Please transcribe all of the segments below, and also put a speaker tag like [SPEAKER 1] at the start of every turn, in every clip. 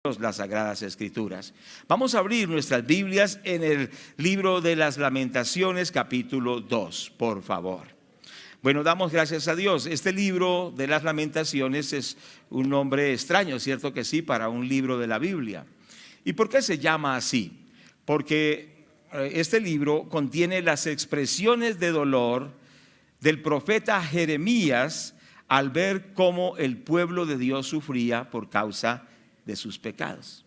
[SPEAKER 1] las Sagradas Escrituras. Vamos a abrir nuestras Biblias en el libro de las Lamentaciones, capítulo 2, por favor. Bueno, damos gracias a Dios. Este libro de las Lamentaciones es un nombre extraño, ¿cierto que sí?, para un libro de la Biblia. ¿Y por qué se llama así? Porque este libro contiene las expresiones de dolor del profeta Jeremías al ver cómo el pueblo de Dios sufría por causa de sus pecados.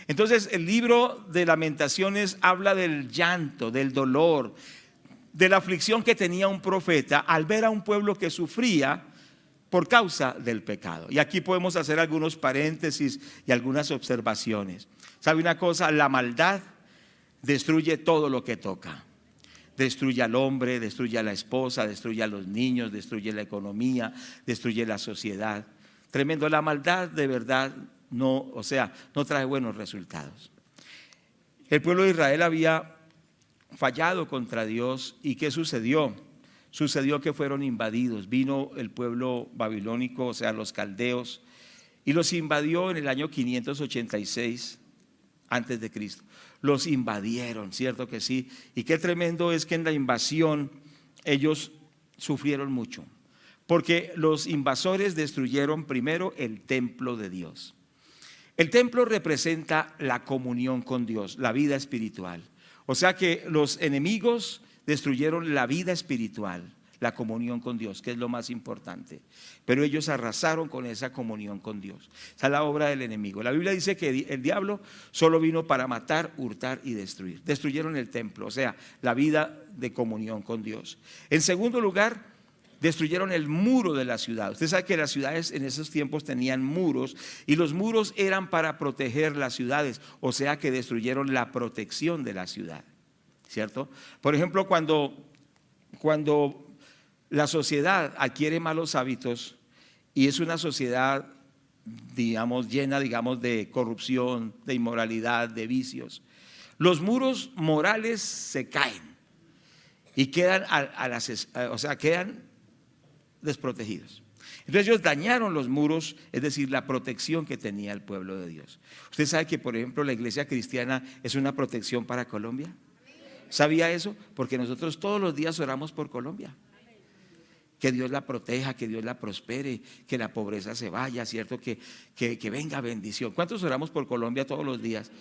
[SPEAKER 1] Entonces el libro de Lamentaciones habla del llanto, del dolor, de la aflicción que tenía un profeta al ver a un pueblo que sufría por causa del pecado. Y aquí podemos hacer algunos paréntesis y algunas observaciones. ¿Sabe una cosa? La maldad destruye todo lo que toca. Destruye al hombre, destruye a la esposa, destruye a los niños, destruye la economía, destruye la sociedad. Tremendo. La maldad de verdad no trae buenos resultados. El pueblo de Israel había fallado contra Dios. ¿Y qué sucedió? Sucedió que fueron invadidos. Vino el pueblo babilónico, o sea, los caldeos, y los invadió en el año 586 antes de Cristo. Los invadieron, ¿cierto que sí? Y qué tremendo es que en la invasión ellos sufrieron mucho, porque los invasores destruyeron primero el templo de Dios. El templo representa la comunión con Dios, la vida espiritual. O sea que los enemigos destruyeron la vida espiritual, la comunión con Dios, que es lo más importante. Pero ellos arrasaron con esa comunión con Dios. Esa es la obra del enemigo. La Biblia dice que el diablo solo vino para matar, hurtar y destruir. Destruyeron el templo, o sea, la vida de comunión con Dios. En segundo lugar, destruyeron el muro de la ciudad. Usted sabe que las ciudades en esos tiempos tenían muros, y los muros eran para proteger las ciudades, o sea que destruyeron la protección de la ciudad, ¿cierto? Por ejemplo, cuando la sociedad adquiere malos hábitos y es una sociedad, digamos, llena, digamos, de corrupción, de inmoralidad, de vicios, los morales se caen y quedan quedan desprotegidos. Entonces ellos dañaron los muros, es decir, la protección que tenía el pueblo de Dios. Usted sabe que, por ejemplo, la iglesia cristiana es una protección para Colombia. ¿Sabía eso? Porque nosotros todos los días oramos por Colombia. Que Dios la proteja, que Dios la prospere, que la pobreza se vaya, ¿cierto? Que venga bendición. ¿Cuántos oramos por Colombia todos los días?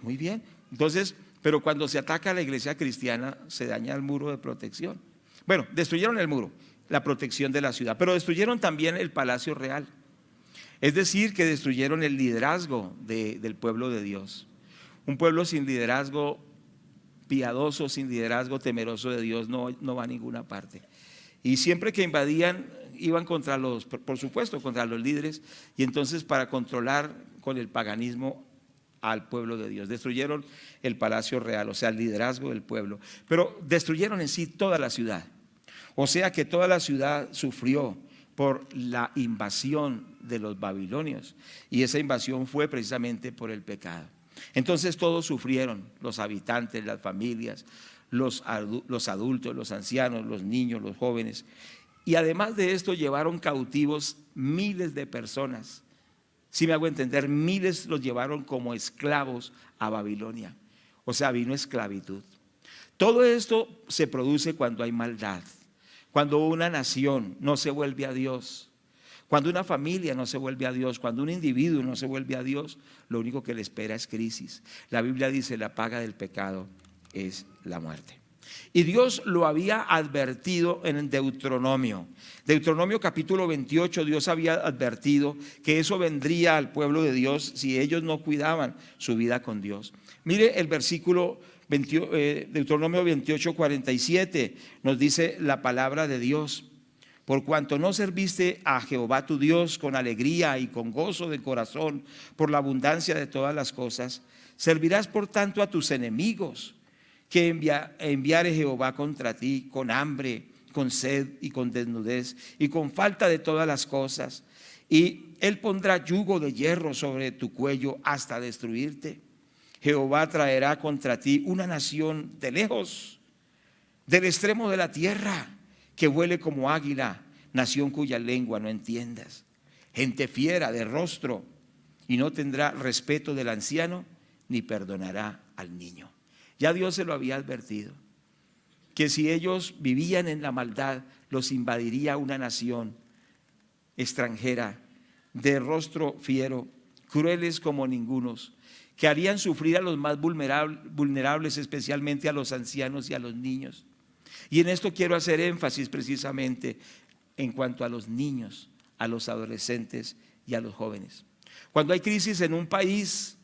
[SPEAKER 1] Muy bien. Entonces, pero cuando se ataca a la iglesia cristiana, se daña el muro de protección. Bueno, destruyeron el muro, la protección de la ciudad, pero destruyeron también el palacio real. Es decir, que destruyeron el liderazgo del pueblo de Dios. Un pueblo sin liderazgo piadoso, sin liderazgo temeroso de Dios, no va a ninguna parte. Y siempre que invadían, iban por supuesto, contra los líderes, y entonces para controlar con el paganismo al pueblo de Dios. Destruyeron el palacio real, o sea, el liderazgo del pueblo, pero destruyeron en sí toda la ciudad. O sea que toda la ciudad sufrió por la invasión de los babilonios, y esa invasión fue precisamente por el pecado. Entonces todos sufrieron, los habitantes, las familias, los adultos, los ancianos, los niños, los jóvenes. Y además de esto llevaron cautivos miles de personas. Si me hago entender, miles los llevaron como esclavos a Babilonia. O sea, vino esclavitud. Todo esto se produce cuando hay maldad. Cuando una nación no se vuelve a Dios, cuando una familia no se vuelve a Dios, cuando un individuo no se vuelve a Dios, lo único que le espera es crisis. La Biblia dice: la paga del pecado es la muerte. Y Dios lo había advertido en Deuteronomio. Deuteronomio capítulo 28, Dios había advertido que eso vendría al pueblo de Dios si ellos no cuidaban su vida con Dios. Mire el versículo Deuteronomio 28, 47, nos dice la palabra de Dios: por cuanto no serviste a Jehová tu Dios con alegría y con gozo de corazón por la abundancia de todas las cosas, servirás por tanto a tus enemigos que enviare Jehová contra ti con hambre, con sed y con desnudez y con falta de todas las cosas, y él pondrá yugo de hierro sobre tu cuello hasta destruirte. Jehová traerá contra ti una nación de lejos, del extremo de la tierra, que vuele como águila, nación cuya lengua no entiendas, gente fiera de rostro y no tendrá respeto del anciano ni perdonará al niño. Ya Dios se lo había advertido, que si ellos vivían en la maldad, los invadiría una nación extranjera, de rostro fiero, crueles como ningunos, que harían sufrir a los más vulnerables, especialmente a los ancianos y a los niños. Y en esto quiero hacer énfasis precisamente en cuanto a los niños, a los adolescentes y a los jóvenes. Cuando hay crisis en un país,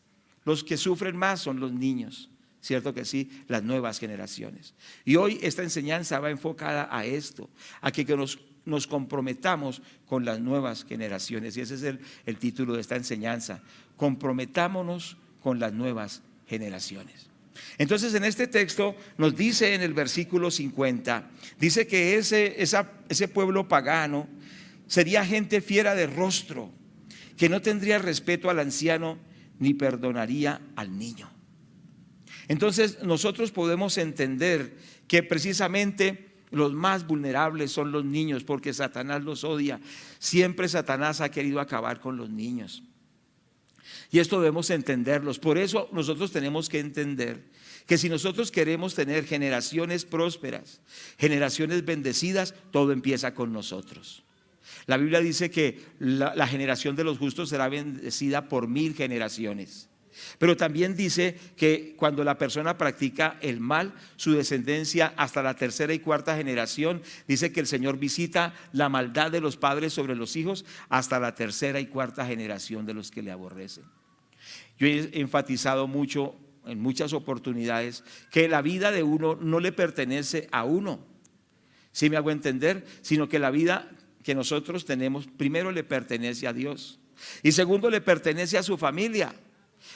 [SPEAKER 1] los que sufren más son los niños, ¿cierto que sí? Las nuevas generaciones. Y hoy esta enseñanza va enfocada a esto, a que nos comprometamos con las nuevas generaciones. Y ese es el título de esta enseñanza: comprometámonos con las nuevas generaciones. Entonces, en este texto nos dice en el versículo 50, dice que ese pueblo pagano sería gente fiera de rostro, que no tendría respeto al anciano ni perdonaría al niño. Entonces nosotros podemos entender que precisamente los más vulnerables son los niños, porque Satanás los odia. Siempre Satanás ha querido acabar con los niños. Y esto debemos entenderlos. Por eso nosotros tenemos que entender que si nosotros queremos tener generaciones prósperas, generaciones bendecidas, todo empieza con nosotros. La Biblia dice que la generación de los justos será bendecida por 1000 generaciones. Pero también dice que cuando la persona practica el mal, su descendencia hasta la tercera y cuarta generación, dice que el Señor visita la maldad de los padres sobre los hijos hasta la tercera y cuarta generación de los que le aborrecen. Yo he enfatizado mucho en muchas oportunidades que la vida de uno no le pertenece a uno, ¿sí me hago entender? Sino que la vida que nosotros tenemos, primero le pertenece a Dios y segundo le pertenece a su familia.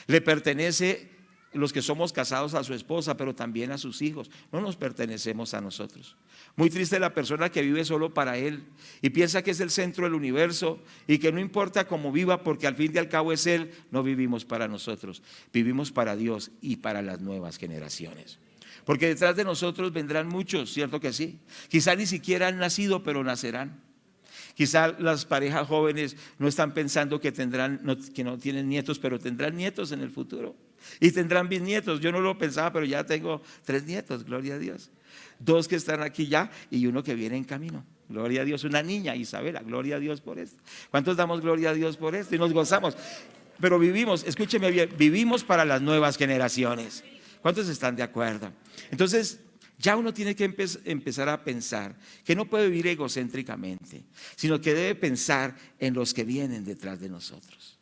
[SPEAKER 1] Le pertenece los que somos casados a su esposa, pero también a sus hijos. No nos pertenecemos a nosotros. Muy triste la persona que vive solo para él y piensa que es el centro del universo y que no importa cómo viva, porque al fin y al cabo es él. No vivimos para nosotros, vivimos para Dios y para las nuevas generaciones. Porque detrás de nosotros vendrán muchos, ¿cierto que sí? Quizá ni siquiera han nacido, pero nacerán. Quizá las parejas jóvenes no están pensando que no tienen nietos, pero tendrán nietos en el futuro y tendrán bisnietos. Yo no lo pensaba, pero ya tengo 3 nietos, gloria a Dios. 2 que están aquí ya y 1 que viene en camino, gloria a Dios. Una niña, Isabela, gloria a Dios por esto. ¿Cuántos damos gloria a Dios por esto? Y nos gozamos. Pero vivimos, escúcheme bien, vivimos para las nuevas generaciones. ¿Cuántos están de acuerdo? Entonces, ya uno tiene que empezar a pensar que no puede vivir egocéntricamente, sino que debe pensar en los que vienen detrás de nosotros.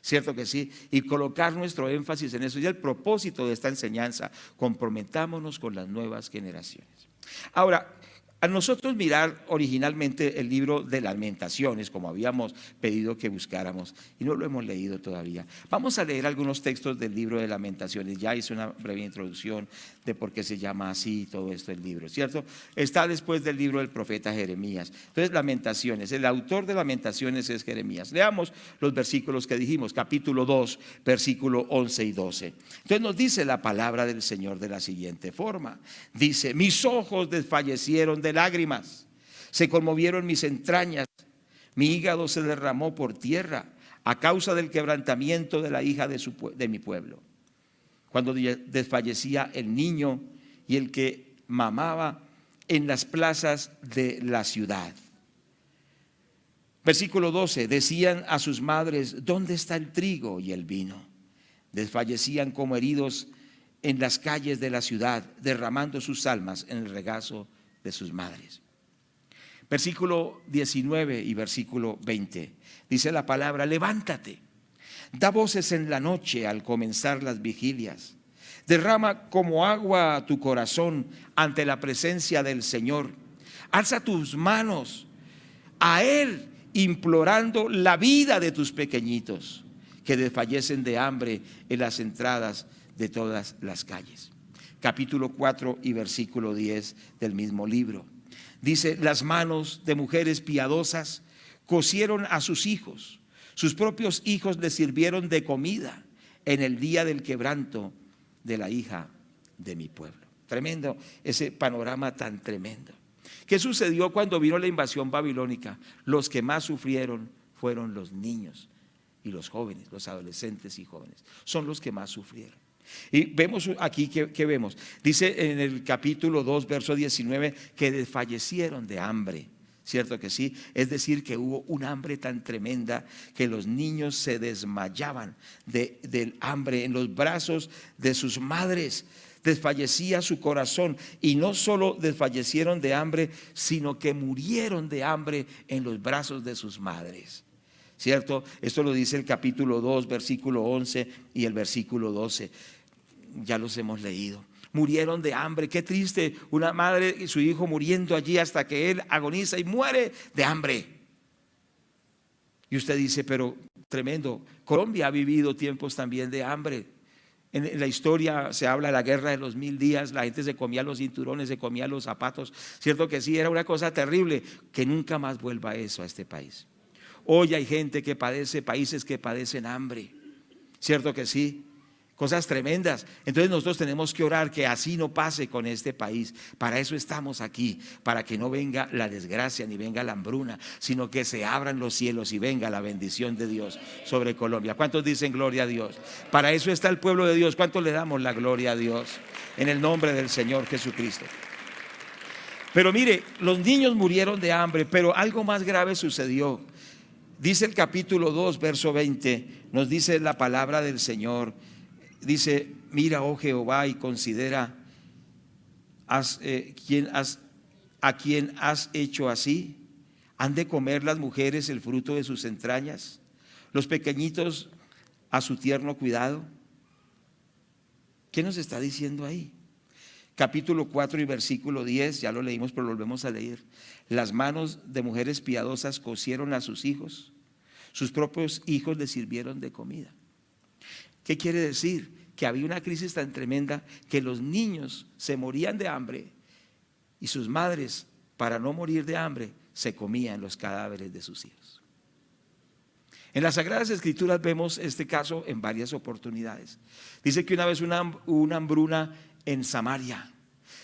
[SPEAKER 1] ¿Cierto que sí? Y colocar nuestro énfasis en eso. Y el propósito de esta enseñanza: comprometámonos con las nuevas generaciones. Ahora, a nosotros mirar originalmente el libro de Lamentaciones, como habíamos pedido que buscáramos, y no lo hemos leído todavía. Vamos a leer algunos textos del libro de Lamentaciones. Ya hice una breve introducción de por qué se llama así todo esto el libro, ¿cierto? Está después del libro del profeta Jeremías. Entonces, Lamentaciones, el autor de Lamentaciones es Jeremías. Leamos los versículos que dijimos, capítulo 2, versículo 11 y 12. Entonces nos dice la palabra del Señor de la siguiente forma. Dice: mis ojos desfallecieron de lágrimas, se conmovieron mis entrañas, mi hígado se derramó por tierra a causa del quebrantamiento de la hija de mi pueblo. Cuando desfallecía el niño y el que mamaba en las plazas de la ciudad. Versículo 12, decían a sus madres: ¿dónde está el trigo y el vino? Desfallecían como heridos en las calles de la ciudad, derramando sus almas en el regazo de sus madres. Versículo 19 y versículo 20, dice la palabra: levántate, da voces en la noche al comenzar las vigilias, derrama como agua a tu corazón ante la presencia del Señor, alza tus manos a Él implorando la vida de tus pequeñitos que desfallecen de hambre en las entradas de todas las calles. Capítulo 4 y versículo 10 del mismo libro. Dice: las manos de mujeres piadosas cocieron a sus hijos propios hijos les sirvieron de comida en el día del quebranto de la hija de mi pueblo. Tremendo ese panorama tan tremendo. ¿Qué sucedió cuando vino la invasión babilónica? Los que más sufrieron fueron los niños y los jóvenes, los adolescentes y jóvenes, son los que más sufrieron. Y vemos aquí que vemos, dice en el capítulo 2, verso 19, que desfallecieron de hambre. ¿Cierto que sí? Es decir, que hubo un hambre tan tremenda que los niños se desmayaban del hambre en los brazos de sus madres. Desfallecía su corazón, y no solo desfallecieron de hambre, sino que murieron de hambre en los brazos de sus madres. ¿Cierto? Esto lo dice el capítulo 2, versículo 11 y el versículo 12. Ya los hemos leído. Murieron de hambre. Qué triste, una madre y su hijo muriendo allí hasta que él agoniza y muere de hambre. Y usted dice, pero tremendo, Colombia ha vivido tiempos también de hambre. En la historia se habla de la guerra de los 1000 días, la gente se comía los cinturones, se comía los zapatos. Cierto que sí, era una cosa terrible. Que nunca más vuelva eso a este país. Hoy hay gente que padece, países que padecen hambre. Cierto que sí. Cosas tremendas. Entonces nosotros tenemos que orar que así no pase con este país. Para eso estamos aquí, para que no venga la desgracia ni venga la hambruna, sino que se abran los cielos y venga la bendición de Dios sobre Colombia. ¿Cuántos dicen gloria a Dios? Para eso está el pueblo de Dios. ¿Cuántos le damos la gloria a Dios? En el nombre del Señor Jesucristo. Pero mire, los niños murieron de hambre, pero algo más grave sucedió. Dice el capítulo 2, verso 20, nos dice la palabra del Señor. Dice, mira, oh Jehová, y considera a quien has hecho así. ¿Han de comer las mujeres el fruto de sus entrañas, los pequeñitos a su tierno cuidado? ¿Qué nos está diciendo ahí? Capítulo 4 y versículo 10, ya lo leímos, pero lo volvemos a leer. Las manos de mujeres piadosas cocieron a sus hijos, sus propios hijos les sirvieron de comida. ¿Qué quiere decir? Que había una crisis tan tremenda que los niños se morían de hambre y sus madres, para no morir de hambre, se comían los cadáveres de sus hijos. En las Sagradas Escrituras vemos este caso en varias oportunidades. Dice que una vez una hambruna en Samaria.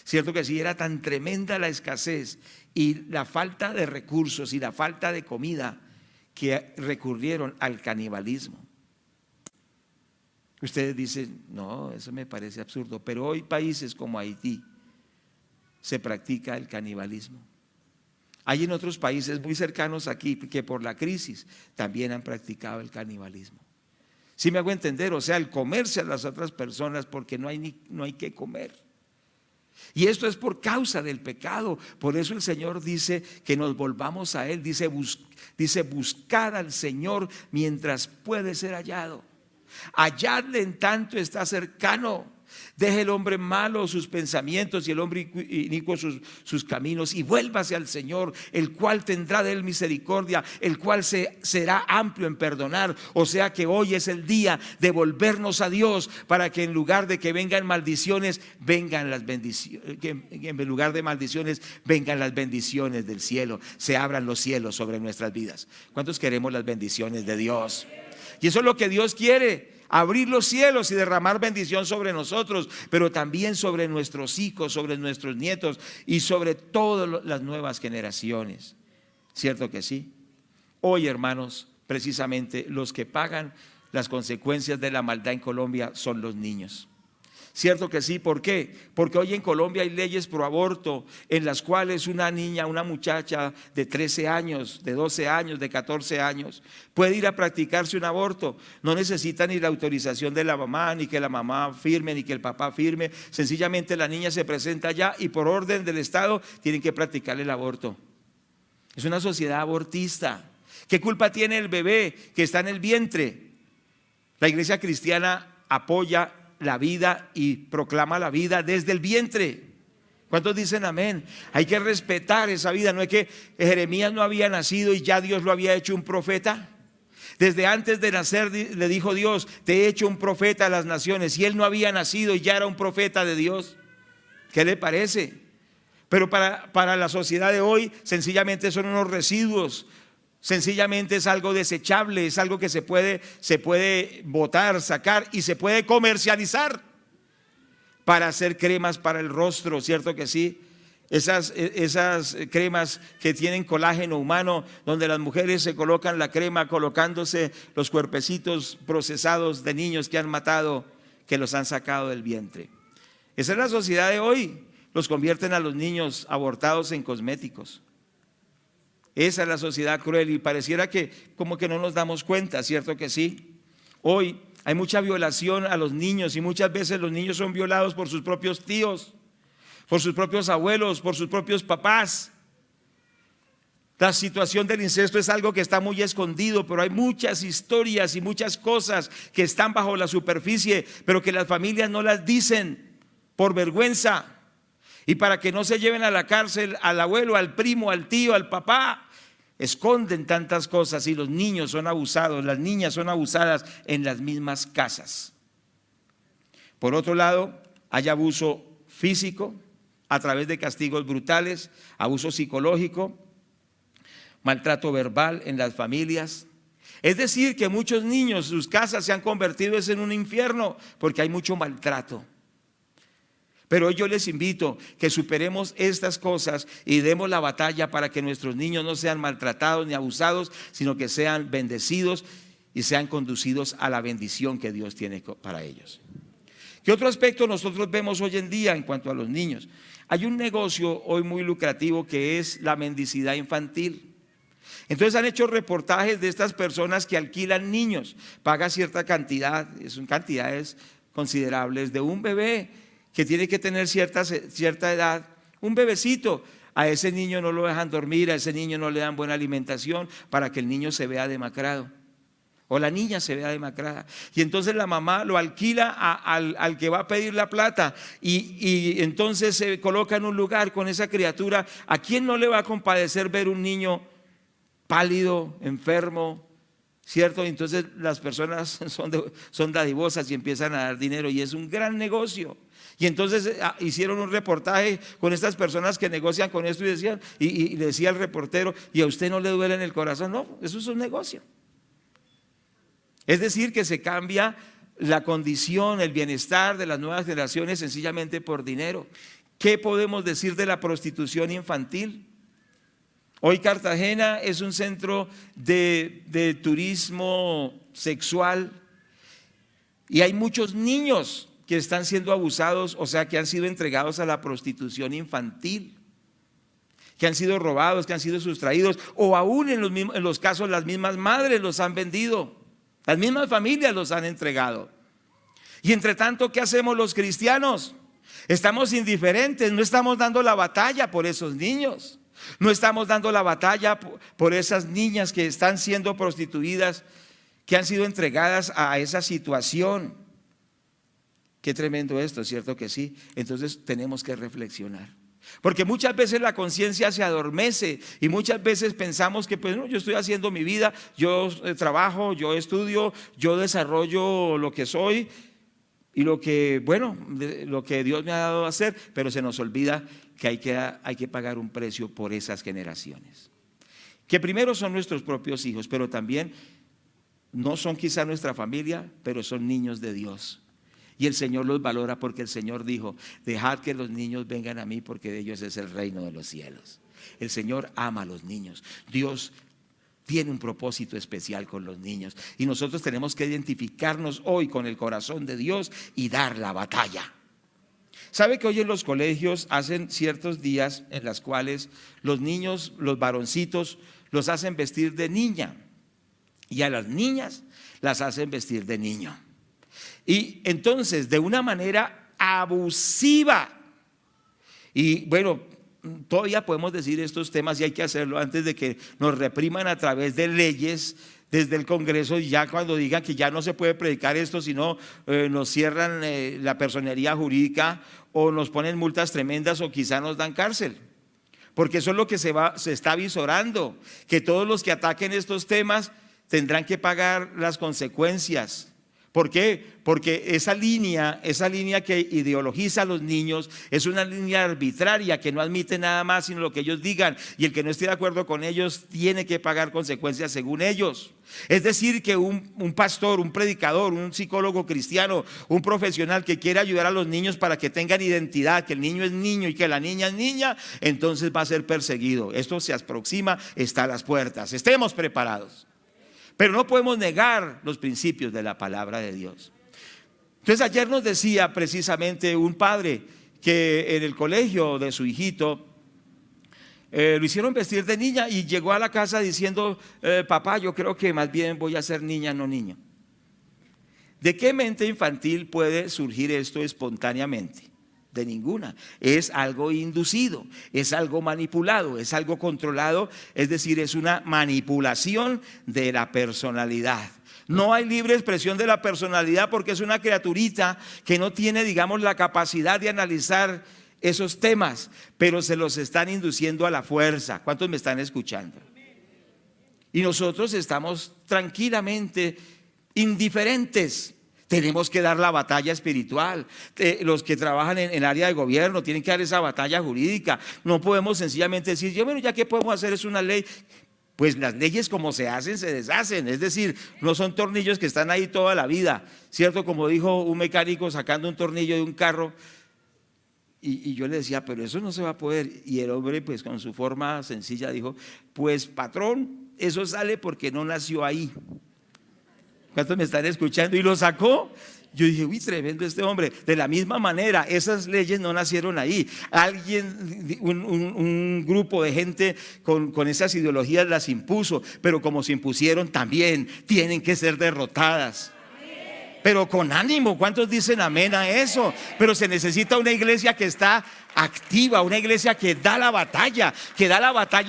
[SPEAKER 1] Cierto que sí, era tan tremenda la escasez y la falta de recursos y la falta de comida que recurrieron al canibalismo. Ustedes dicen, no, eso me parece absurdo, pero hoy países como Haití se practica el canibalismo. Hay en otros países muy cercanos aquí que por la crisis también han practicado el canibalismo. ¿Sí me hago entender? O sea, el comerse a las otras personas porque no hay que comer. Y esto es por causa del pecado. Por eso el Señor dice que nos volvamos a Él. Dice buscad al Señor mientras puede ser hallado. Halladle en tanto está cercano. Deje el hombre malo sus pensamientos y el hombre inicuo sus caminos, y vuélvase al Señor, el cual tendrá de él misericordia, el cual será amplio en perdonar. O sea que hoy es el día de volvernos a Dios, para que en lugar de que vengan maldiciones, vengan las bendiciones, que en lugar de maldiciones vengan las bendiciones del cielo, se abran los cielos sobre nuestras vidas. ¿Cuántos queremos las bendiciones de Dios? Y eso es lo que Dios quiere. Abrir los cielos y derramar bendición sobre nosotros, pero también sobre nuestros hijos, sobre nuestros nietos y sobre todas las nuevas generaciones. ¿Cierto que sí? Hoy, hermanos, precisamente los que pagan las consecuencias de la maldad en Colombia son los niños. ¿Cierto que sí? ¿Por qué? Porque hoy en Colombia hay leyes pro aborto en las cuales una niña, una muchacha de 13 años, de 12 años, de 14 años puede ir a practicarse un aborto. No necesita ni la autorización de la mamá, ni que la mamá firme, ni que el papá firme. Sencillamente la niña se presenta allá y por orden del Estado tienen que practicar el aborto. Es una sociedad abortista. ¿Qué culpa tiene el bebé que está en el vientre? La iglesia cristiana apoya la vida y proclama la vida desde el vientre. ¿Cuántos dicen amén? Hay que respetar esa vida. No es que Jeremías no había nacido y ya Dios lo había hecho un profeta. Desde antes de nacer le dijo Dios, te he hecho un profeta a las naciones, y él no había nacido y ya era un profeta de Dios. ¿Qué le parece? Pero para la sociedad de hoy sencillamente son unos residuos. Sencillamente es algo desechable, es algo que se puede botar, sacar y se puede comercializar para hacer cremas para el rostro, ¿cierto que sí? esas cremas que tienen colágeno humano, donde las mujeres se colocan la crema colocándose los cuerpecitos procesados de niños que han matado, que los han sacado del vientre. Esa es la sociedad de hoy. Los convierten a los niños abortados en cosméticos. Esa es la sociedad cruel y pareciera que como que no nos damos cuenta, ¿cierto que sí? Hoy hay mucha violación a los niños y muchas veces los niños son violados por sus propios tíos, por sus propios abuelos, por sus propios papás. La situación del incesto es algo que está muy escondido, pero hay muchas historias y muchas cosas que están bajo la superficie, pero que las familias no las dicen por vergüenza. Y para que no se lleven a la cárcel al abuelo, al primo, al tío, al papá, esconden tantas cosas y los niños son abusados, las niñas son abusadas en las mismas casas. Por otro lado, hay abuso físico a través de castigos brutales, abuso psicológico, maltrato verbal en las familias. Es decir, que muchos niños, sus casas se han convertido en un infierno porque hay mucho maltrato. Pero hoy yo les invito que superemos estas cosas y demos la batalla para que nuestros niños no sean maltratados ni abusados, sino que sean bendecidos y sean conducidos a la bendición que Dios tiene para ellos. ¿Qué otro aspecto nosotros vemos hoy en día en cuanto a los niños? Hay un negocio hoy muy lucrativo que es la mendicidad infantil. Entonces han hecho reportajes de estas personas que alquilan niños, paga cierta cantidad, son cantidades considerables de un bebé que tiene que tener cierta edad, un bebecito. A ese niño no lo dejan dormir, a ese niño no le dan buena alimentación para que el niño se vea demacrado o la niña se vea demacrada. Y entonces la mamá lo alquila al que va a pedir la plata y entonces se coloca en un lugar con esa criatura. ¿A quién no le va a compadecer ver un niño pálido, enfermo? ¿Cierto? Entonces las personas son dadivosas y empiezan a dar dinero y es un gran negocio. Y entonces hicieron un reportaje con estas personas que negocian con esto y decían, y le decía al reportero, ¿y a usted no le duele en el corazón? No, eso es un negocio. Es decir, que se cambia la condición, el bienestar de las nuevas generaciones sencillamente por dinero. ¿Qué podemos decir de la prostitución infantil? Hoy Cartagena es un centro de turismo sexual y hay muchos niños que están siendo abusados, o sea, que han sido entregados a la prostitución infantil, que han sido robados, que han sido sustraídos, o aún en los casos las mismas madres los han vendido, las mismas familias los han entregado. Y entre tanto, ¿qué hacemos los cristianos? Estamos indiferentes, no estamos dando la batalla por esos niños. No estamos dando la batalla por esas niñas que están siendo prostituidas, que han sido entregadas a esa situación. Qué tremendo esto, ¿cierto que sí? Entonces tenemos que reflexionar. Porque muchas veces la conciencia se adormece y muchas veces pensamos que pues no, yo estoy haciendo mi vida, yo trabajo, yo estudio, yo desarrollo lo que soy y lo que Dios me ha dado a hacer, pero se nos olvida que hay que pagar un precio por esas generaciones. Que primero son nuestros propios hijos, pero también no son quizá nuestra familia, pero son niños de Dios. Y el Señor los valora porque el Señor dijo, dejad que los niños vengan a mí porque de ellos es el reino de los cielos. El Señor ama a los niños. Dios tiene un propósito especial con los niños y nosotros tenemos que identificarnos hoy con el corazón de Dios y dar la batalla. ¿Sabe que hoy en los colegios hacen ciertos días en los cuales los niños, los varoncitos, los hacen vestir de niña y a las niñas las hacen vestir de niño? Y entonces de una manera abusiva, y bueno, todavía podemos decir estos temas y hay que hacerlo antes de que nos repriman a través de leyes desde el Congreso, y ya cuando digan que ya no se puede predicar esto, sino nos cierran la personería jurídica o nos ponen multas tremendas o quizá nos dan cárcel. Porque eso es lo que se está visorando, que todos los que ataquen estos temas tendrán que pagar las consecuencias ¿Por qué? Porque esa línea que ideologiza a los niños es una línea arbitraria que no admite nada más sino lo que ellos digan, y el que no esté de acuerdo con ellos tiene que pagar consecuencias según ellos. Es decir, que un pastor, un predicador, un psicólogo cristiano, un profesional que quiera ayudar a los niños para que tengan identidad, que el niño es niño y que la niña es niña, entonces va a ser perseguido. Esto se aproxima, está a las puertas. Estemos preparados. Pero no podemos negar los principios de la palabra de Dios. Entonces ayer nos decía precisamente un padre que en el colegio de su hijito lo hicieron vestir de niña y llegó a la casa diciendo, papá, yo creo que más bien voy a ser niña, no niño. ¿De qué mente infantil puede surgir esto espontáneamente? De ninguna. Es algo inducido, es algo manipulado, es algo controlado, es decir, es una manipulación de la personalidad. No hay libre expresión de la personalidad porque es una criaturita que no tiene, digamos, la capacidad de analizar esos temas, pero se los están induciendo a la fuerza. ¿Cuántos me están escuchando? Y nosotros estamos tranquilamente indiferentes. Tenemos que dar la batalla espiritual. Los que trabajan en el área de gobierno tienen que dar esa batalla jurídica. No podemos sencillamente decir, bueno, ya que podemos hacer es una ley. Pues las leyes como se hacen, se deshacen. Es decir, no son tornillos que están ahí toda la vida, ¿cierto? Como dijo un mecánico sacando un tornillo de un carro. Y yo le decía, pero eso no se va a poder. Y el hombre, pues con su forma sencilla dijo, pues patrón, eso sale porque no nació ahí. ¿Cuántos me están escuchando? Y lo sacó. Yo dije, uy, tremendo este hombre. De la misma manera, esas leyes no nacieron ahí. Alguien, un grupo de gente con esas ideologías las impuso, pero como se impusieron también tienen que ser derrotadas. Pero con ánimo, ¿cuántos dicen amén a eso? Pero se necesita una iglesia que está activa, una iglesia que da la batalla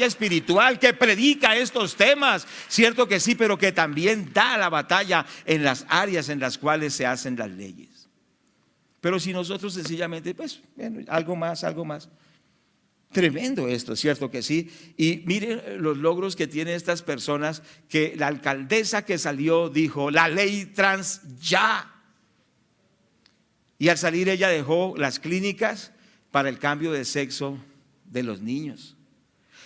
[SPEAKER 1] espiritual, que predica estos temas, cierto que sí, pero que también da la batalla en las áreas en las cuales se hacen las leyes. Pero si nosotros sencillamente, pues, bueno, algo más. Tremendo esto, cierto que sí. Y miren los logros que tienen estas personas, que la alcaldesa que salió dijo, la ley trans ya. Y al salir ella dejó las clínicas para el cambio de sexo de los niños,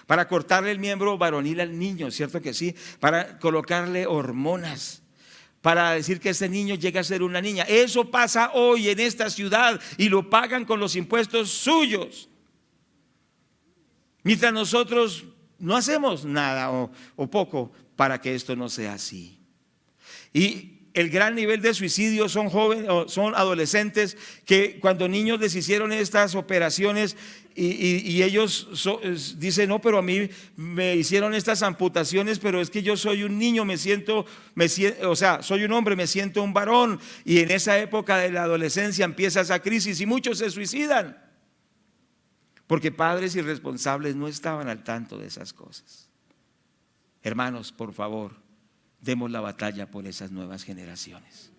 [SPEAKER 1] para cortarle el miembro varonil al niño, cierto que sí, para colocarle hormonas, para decir que ese niño llegue a ser una niña. Eso pasa hoy en esta ciudad y lo pagan con los impuestos suyos. Mientras nosotros no hacemos nada o poco para que esto no sea así. Y el gran nivel de suicidio son jóvenes o son adolescentes que cuando niños les hicieron estas operaciones y ellos dicen, no, pero a mí me hicieron estas amputaciones, pero es que yo soy un niño, soy un hombre, me siento un varón. Y en esa época de la adolescencia empieza esa crisis y muchos se suicidan. Porque padres irresponsables no estaban al tanto de esas cosas. Hermanos, por favor, demos la batalla por esas nuevas generaciones.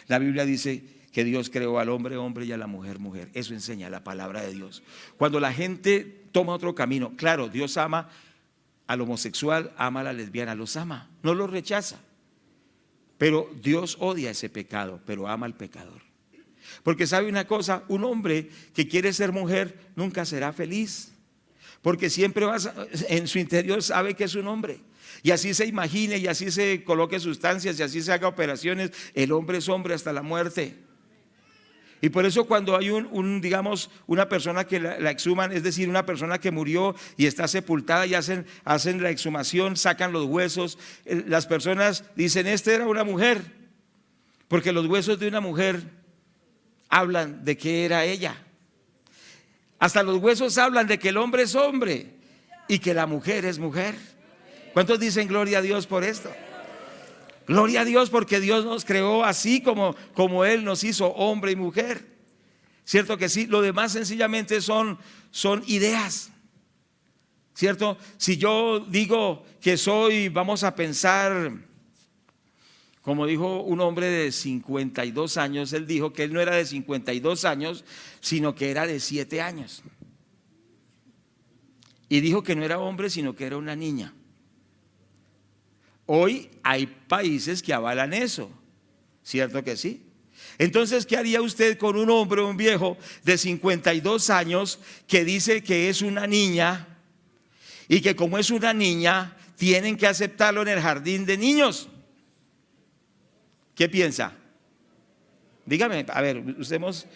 [SPEAKER 1] La Biblia dice que Dios creó al hombre, hombre, y a la mujer, mujer. Eso enseña la palabra de Dios. Cuando la gente toma otro camino, claro, Dios ama al homosexual, ama a la lesbiana, los ama, no los rechaza. Pero Dios odia ese pecado, pero ama al pecador. Porque sabe una cosa, un hombre que quiere ser mujer nunca será feliz, porque siempre en su interior sabe que es un hombre. Y así se imagine y así se coloque sustancias y así se haga operaciones, el hombre es hombre hasta la muerte. Y por eso cuando hay digamos, una persona que la exhuman, es decir, una persona que murió y está sepultada y hacen la exhumación, sacan los huesos, las personas dicen, esta era una mujer, porque los huesos de una mujer hablan de que era ella. Hasta los huesos hablan de que el hombre es hombre y que la mujer es mujer. ¿Cuántos dicen gloria a Dios por esto? Gloria a Dios porque Dios nos creó así como Él nos hizo, hombre y mujer. ¿Cierto que sí? Lo demás sencillamente son ideas. ¿Cierto? Si yo digo que vamos a pensar, como dijo un hombre de 52 años, él dijo que él no era de 52 años, sino que era de 7 años. Y dijo que no era hombre, sino que era una niña. Hoy hay países que avalan eso. ¿Cierto que sí? Entonces, ¿qué haría usted con un hombre, un viejo de 52 años que dice que es una niña y que como es una niña tienen que aceptarlo en el jardín de niños? ¿Qué piensa? Dígame, a ver, usemos.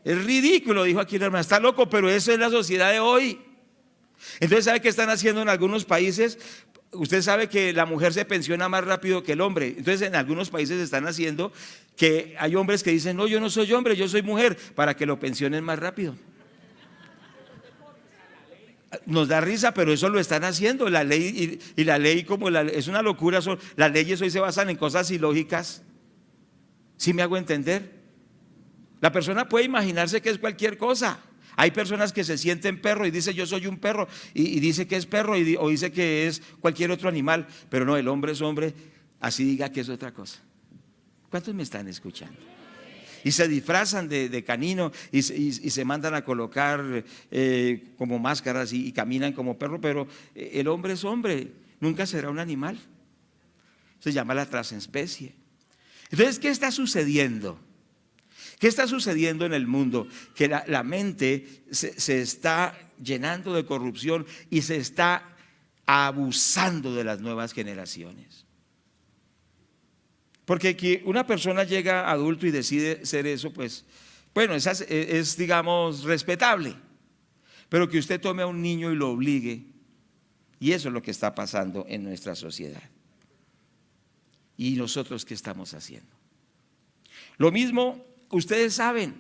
[SPEAKER 1] Es ridículo, dijo aquí la hermana, está loco, pero eso es la sociedad de hoy. Entonces, ¿sabe qué están haciendo en algunos países? Usted sabe que la mujer se pensiona más rápido que el hombre. Entonces, en algunos países están haciendo que hay hombres que dicen, no, yo no soy hombre, yo soy mujer, para que lo pensionen más rápido. Nos da risa, pero eso lo están haciendo. La ley y la ley es una locura. Las leyes hoy se basan en cosas ilógicas. ¿Sí me hago entender? La persona puede imaginarse que es cualquier cosa. Hay personas que se sienten perro y dice yo soy un perro y dice que es perro o dice que es cualquier otro animal, pero no, el hombre es hombre, así diga que es otra cosa. ¿Cuántos me están escuchando? Y se disfrazan de canino y se mandan a colocar como máscaras y caminan como perro, pero el hombre es hombre, nunca será un animal. Se llama la transespecie. Entonces, ¿qué está sucediendo? ¿Qué está sucediendo en el mundo? Que la mente se está llenando de corrupción y se está abusando de las nuevas generaciones. Porque que una persona llega adulto y decide ser eso, pues, bueno, es digamos respetable. Pero que usted tome a un niño y lo obligue, y eso es lo que está pasando en nuestra sociedad. ¿Y nosotros qué estamos haciendo? Lo mismo. Ustedes saben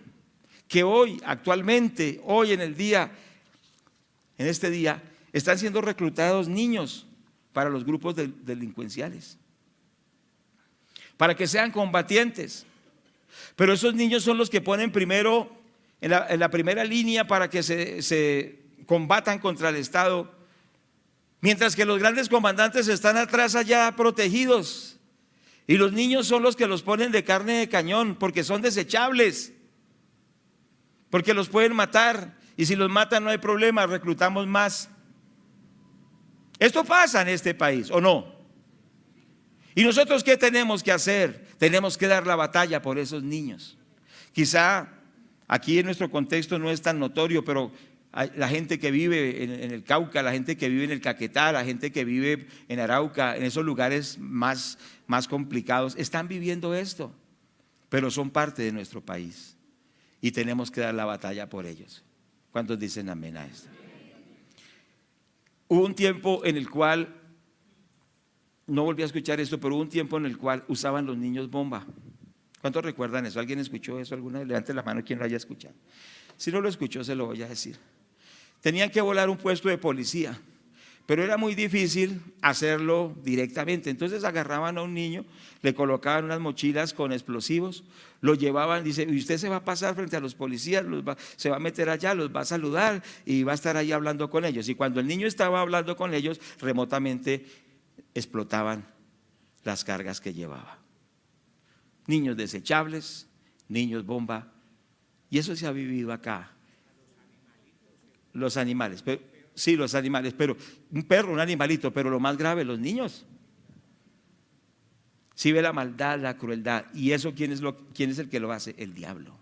[SPEAKER 1] que hoy, actualmente, hoy en este día, están siendo reclutados niños para los grupos delincuenciales, para que sean combatientes. Pero esos niños son los que ponen primero, en la primera línea para que se combatan contra el Estado, mientras que los grandes comandantes están atrás allá protegidos. Y los niños son los que los ponen de carne de cañón porque son desechables, porque los pueden matar y si los matan no hay problema, reclutamos más. Esto pasa en este país, ¿o no? ¿Y nosotros qué tenemos que hacer? Tenemos que dar la batalla por esos niños. Quizá aquí en nuestro contexto no es tan notorio, pero la gente que vive en el Cauca, la gente que vive en el Caquetá, la gente que vive en Arauca, en esos lugares más complicados, están viviendo esto, pero son parte de nuestro país y tenemos que dar la batalla por ellos. ¿Cuántos dicen amén a esto? Hubo un tiempo en el cual, no volví a escuchar esto, pero hubo un tiempo en el cual usaban los niños bomba. ¿Cuántos recuerdan eso? ¿Alguien escuchó eso alguna vez? Levante la mano quien lo haya escuchado. Si no lo escuchó, se lo voy a decir. Tenían que volar un puesto de policía, pero era muy difícil hacerlo directamente. Entonces agarraban a un niño, le colocaban unas mochilas con explosivos, lo llevaban, dice, y usted se va a pasar frente a los policías, se va a meter allá, los va a saludar y va a estar ahí hablando con ellos. Y cuando el niño estaba hablando con ellos, remotamente explotaban las cargas que llevaba. Niños desechables, niños bomba, y eso se ha vivido acá. Los animales, sí, los animales, pero un perro, un animalito, pero lo más grave, los niños. Si ve la maldad, la crueldad, y eso ¿quién es el que lo hace? El diablo.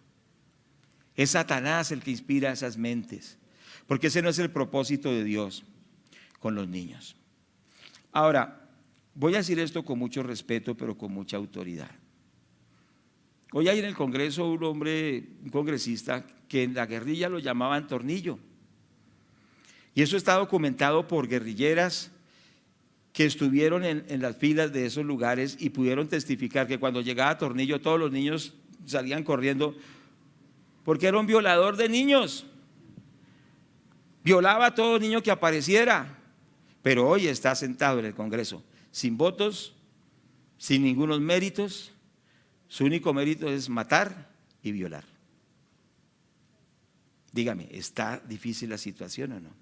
[SPEAKER 1] Es Satanás el que inspira esas mentes, porque ese no es el propósito de Dios con los niños. Ahora, voy a decir esto con mucho respeto, pero con mucha autoridad. Hoy hay en el Congreso un congresista que en la guerrilla lo llamaban Tornillo. Y eso está documentado por guerrilleras que estuvieron en las filas de esos lugares y pudieron testificar que cuando llegaba Tornillo todos los niños salían corriendo porque era un violador de niños. Violaba a todo niño que apareciera, pero hoy está sentado en el Congreso sin votos, sin ningunos méritos. Su único mérito es matar y violar. Dígame, ¿está difícil la situación o no?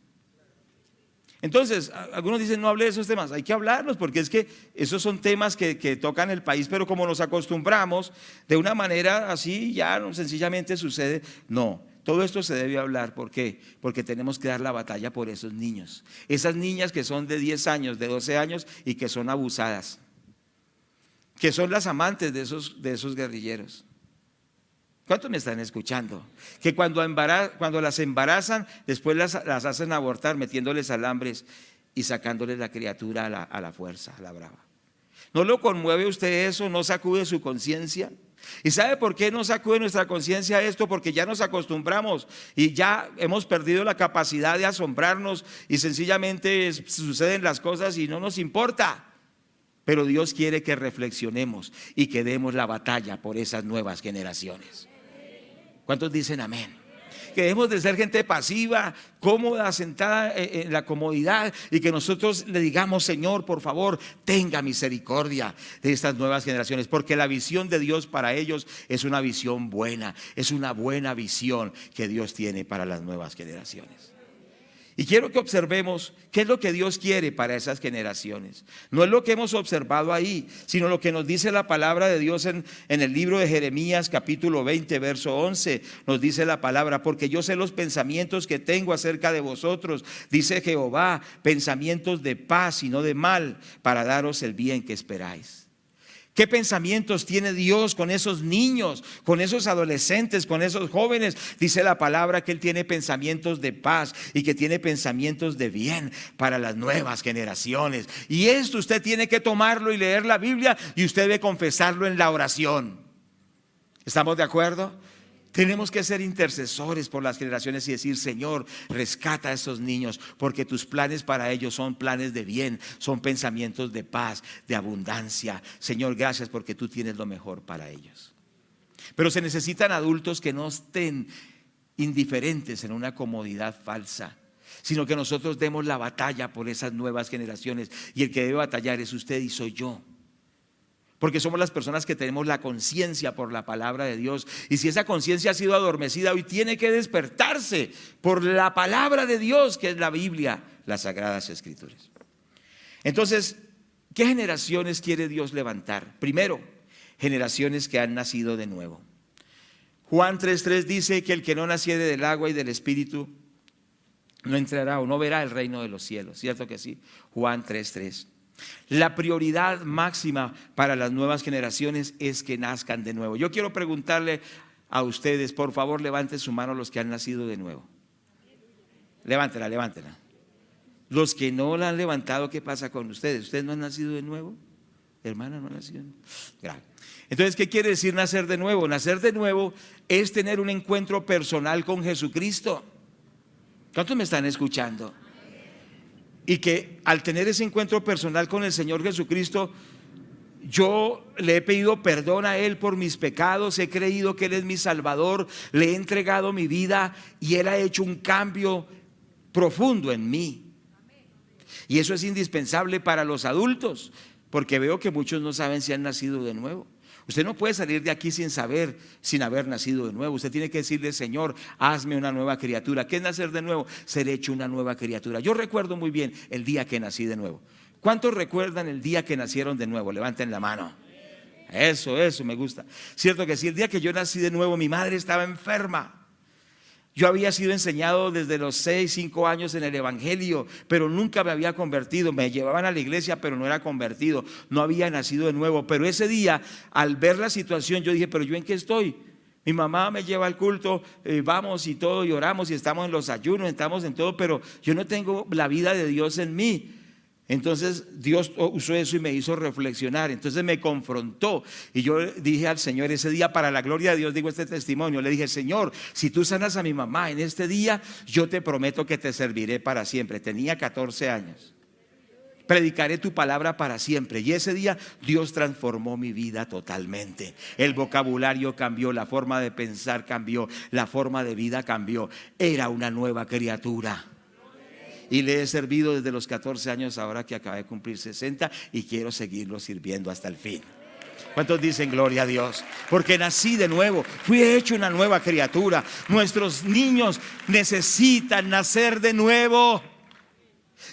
[SPEAKER 1] Entonces, algunos dicen no hable de esos temas, hay que hablarlos porque es que esos son temas que tocan el país, pero como nos acostumbramos de una manera así, ya no, sencillamente sucede. No, todo esto se debe hablar. ¿Por qué? Porque tenemos que dar la batalla por esos niños, esas niñas que son de 10 años, de 12 años y que son abusadas, que son las amantes de esos guerrilleros. ¿Cuántos me están escuchando? Que cuando las embarazan, después las hacen abortar metiéndoles alambres y sacándoles la criatura a la fuerza, a la brava. ¿No lo conmueve usted eso? ¿No sacude su conciencia? ¿Y sabe por qué no sacude nuestra conciencia esto? Porque ya nos acostumbramos y ya hemos perdido la capacidad de asombrarnos y sencillamente suceden las cosas y no nos importa. Pero Dios quiere que reflexionemos y que demos la batalla por esas nuevas generaciones. ¿Cuántos dicen amén? Que dejemos de ser gente pasiva, cómoda, sentada en la comodidad, y que nosotros le digamos: Señor, por favor, tenga misericordia de estas nuevas generaciones, porque la visión de Dios para ellos es una visión buena, es una buena visión que Dios tiene para las nuevas generaciones. Y quiero que observemos qué es lo que Dios quiere para esas generaciones. No es lo que hemos observado ahí, sino lo que nos dice la palabra de Dios en el libro de Jeremías capítulo 20 verso 11. Nos dice la palabra: porque yo sé los pensamientos que tengo acerca de vosotros, dice Jehová, pensamientos de paz y no de mal, para daros el bien que esperáis. ¿Qué pensamientos tiene Dios con esos niños, con esos adolescentes, con esos jóvenes? Dice la palabra que Él tiene pensamientos de paz y que tiene pensamientos de bien para las nuevas generaciones. Y esto usted tiene que tomarlo y leer la Biblia, y usted debe confesarlo en la oración. ¿Estamos de acuerdo? Tenemos que ser intercesores por las generaciones y decir: Señor, rescata a esos niños, porque tus planes para ellos son planes de bien, son pensamientos de paz, de abundancia. Señor, gracias porque tú tienes lo mejor para ellos. Pero se necesitan adultos que no estén indiferentes en una comodidad falsa, sino que nosotros demos la batalla por esas nuevas generaciones, y el que debe batallar es usted y soy yo. Porque somos las personas que tenemos la conciencia por la palabra de Dios. Y si esa conciencia ha sido adormecida, hoy tiene que despertarse por la palabra de Dios, que es la Biblia, las Sagradas Escrituras. Entonces, ¿qué generaciones quiere Dios levantar? Primero, generaciones que han nacido de nuevo. Juan 3:3 dice que el que no naciere del agua y del Espíritu no entrará o no verá el reino de los cielos. ¿Cierto que sí? Juan 3:3. La prioridad máxima para las nuevas generaciones es que nazcan de nuevo. Yo quiero preguntarle a ustedes, por favor, levanten su mano los que han nacido de nuevo. Levántela. Los que no la han levantado, ¿qué pasa con ustedes? ¿Ustedes no han nacido de nuevo? Hermana, no han nacido de nuevo. Grave. Entonces, ¿qué quiere decir nacer de nuevo? Nacer de nuevo es tener un encuentro personal con Jesucristo. ¿Cuántos me están escuchando? Y que al tener ese encuentro personal con el Señor Jesucristo, yo le he pedido perdón a Él por mis pecados, he creído que Él es mi Salvador, le he entregado mi vida y Él ha hecho un cambio profundo en mí. Y eso es indispensable para los adultos, porque veo que muchos no saben si han nacido de nuevo. Usted no puede salir de aquí sin haber nacido de nuevo. Usted tiene que decirle: Señor, hazme una nueva criatura. ¿Qué es nacer de nuevo? Ser hecho una nueva criatura. Yo recuerdo muy bien el día que nací de nuevo. ¿Cuántos recuerdan el día que nacieron de nuevo? Levanten la mano. Eso me gusta. Cierto que sí, el día que yo nací de nuevo, mi madre estaba enferma. Yo había sido enseñado desde los 5 años en el Evangelio, pero nunca me había convertido. Me llevaban a la iglesia, pero no era convertido. No había nacido de nuevo. Pero ese día, al ver la situación, yo dije: ¿pero yo en qué estoy? Mi mamá me lleva al culto, vamos y todo, y oramos y estamos en los ayunos, estamos en todo, pero yo no tengo la vida de Dios en mí. Entonces Dios usó eso y me hizo reflexionar. Entonces me confrontó y yo dije al Señor ese día, para la gloria de Dios digo este testimonio, le dije: Señor, si tú sanas a mi mamá en este día, yo te prometo que te serviré para siempre. Tenía 14 años. Predicaré tu palabra para siempre. Y ese día Dios transformó mi vida totalmente. El vocabulario cambió, la forma de pensar cambió, la forma de vida cambió. Era una nueva criatura. Y le he servido desde los 14 años, ahora que acabé de cumplir 60, y quiero seguirlo sirviendo hasta el fin. ¿Cuántos dicen gloria a Dios? Porque nací de nuevo, fui hecho una nueva criatura. Nuestros niños necesitan nacer de nuevo.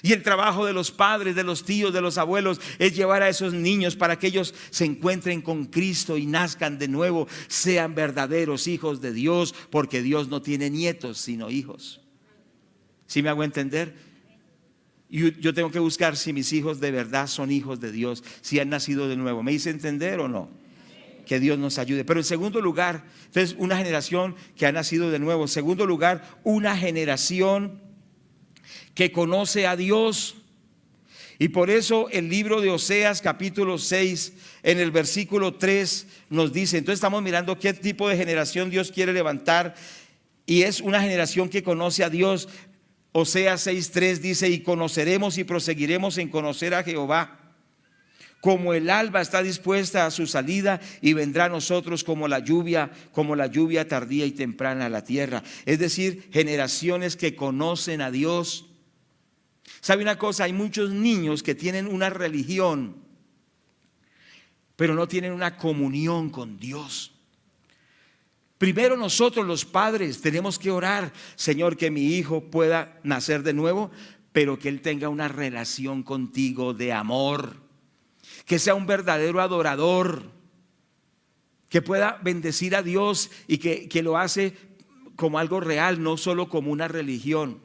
[SPEAKER 1] Y el trabajo de los padres, de los tíos, de los abuelos es llevar a esos niños para que ellos se encuentren con Cristo y nazcan de nuevo, sean verdaderos hijos de Dios, porque Dios no tiene nietos sino hijos. ¿Sí me hago entender? Y yo tengo que buscar si mis hijos de verdad son hijos de Dios, si han nacido de nuevo. ¿Me hice entender o no? Que Dios nos ayude. Pero en segundo lugar, entonces una generación que ha nacido de nuevo. En segundo lugar, una generación que conoce a Dios. Y por eso el libro de Oseas capítulo 6 en el versículo 3 nos dice, entonces estamos mirando qué tipo de generación Dios quiere levantar, y es una generación que conoce a Dios. Oseas 6:3 dice, y conoceremos y proseguiremos en conocer a Jehová, como el alba está dispuesta a su salida, y vendrá a nosotros como la lluvia tardía y temprana a la tierra. Es decir, generaciones que conocen a Dios. ¿Sabe una cosa? Hay muchos niños que tienen una religión, pero no tienen una comunión con Dios. Primero nosotros los padres tenemos que orar, Señor, que mi hijo pueda nacer de nuevo, pero que él tenga una relación contigo de amor, que sea un verdadero adorador, que pueda bendecir a Dios y que lo hace como algo real, no solo como una religión.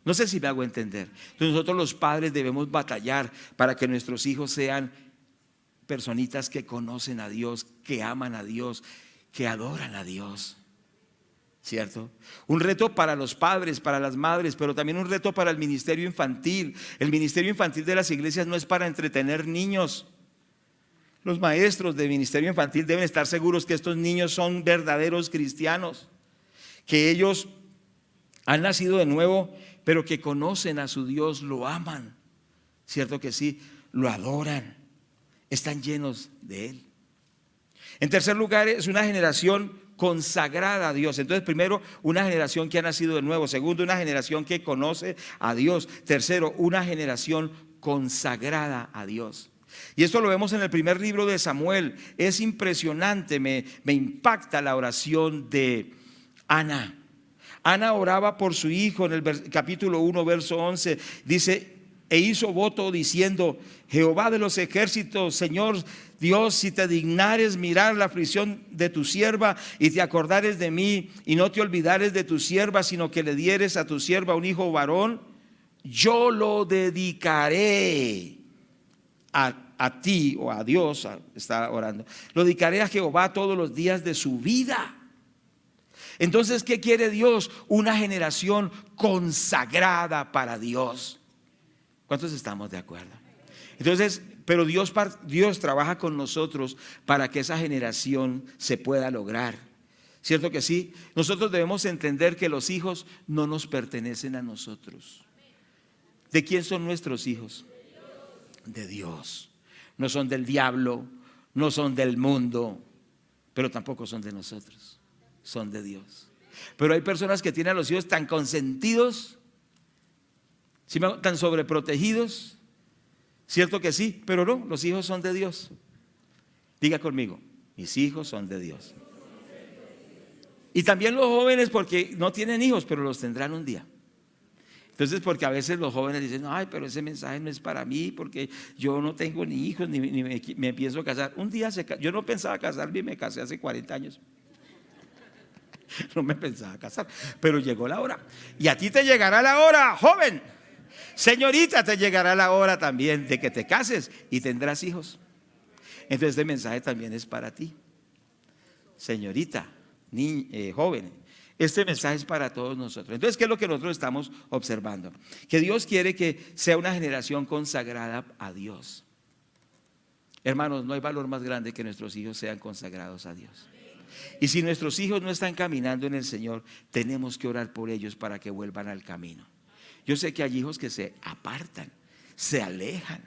[SPEAKER 1] No sé si me hago entender. Entonces nosotros los padres debemos batallar para que nuestros hijos sean personitas que conocen a Dios, que aman a Dios, que adoran a Dios. ¿Cierto? Un reto para los padres, para las madres, pero también un reto para el ministerio infantil. El ministerio infantil de las iglesias no es para entretener niños. Los maestros de ministerio infantil deben estar seguros que estos niños son verdaderos cristianos, que ellos han nacido de nuevo, pero que conocen a su Dios, lo aman. ¿Cierto que sí? Lo adoran, están llenos de Él. En tercer lugar, es una generación consagrada a Dios. Entonces, primero, una generación que ha nacido de nuevo. Segundo, una generación que conoce a Dios. Tercero, una generación consagrada a Dios. Y esto lo vemos en el primer libro de Samuel. Es impresionante, me impacta la oración de Ana. Ana oraba por su hijo en el capítulo 1, verso 11. Dice, e hizo voto diciendo, Jehová de los ejércitos, Señor Dios, si te dignares mirar la aflicción de tu sierva y te acordares de mí y no te olvidares de tu sierva, sino que le dieres a tu sierva un hijo varón, yo lo dedicaré a ti, o a Dios, está orando, lo dedicaré a Jehová todos los días de su vida. Entonces, ¿qué quiere Dios? Una generación consagrada para Dios. ¿Cuántos estamos de acuerdo? Entonces, pero Dios trabaja con nosotros para que esa generación se pueda lograr. ¿Cierto que sí? Nosotros debemos entender que los hijos no nos pertenecen a nosotros. ¿De quién son nuestros hijos? De Dios. No son del diablo, no son del mundo, pero tampoco son de nosotros. Son de Dios. Pero hay personas que tienen a los hijos tan consentidos, tan sobreprotegidos. Cierto que sí, pero no, los hijos son de Dios. Diga conmigo, mis hijos son de Dios. Y también los jóvenes, porque no tienen hijos, pero los tendrán un día. Entonces, porque a veces los jóvenes dicen, ay, pero ese mensaje no es para mí, porque yo no tengo ni hijos, ni me pienso casar. Un día yo no pensaba casarme y me casé hace 40 años. No me pensaba casar, pero llegó la hora. Y a ti te llegará la hora, joven. Señorita, te llegará la hora también de que te cases y tendrás hijos. Entonces este mensaje también es para ti. Señorita, joven, este mensaje es para todos nosotros. Entonces, ¿qué es lo que nosotros estamos observando? Que Dios quiere que sea una generación consagrada a Dios. Hermanos, no hay valor más grande que nuestros hijos sean consagrados a Dios. Y si nuestros hijos no están caminando en el Señor, tenemos que orar por ellos para que vuelvan al camino. Yo sé que hay hijos que se apartan, se alejan,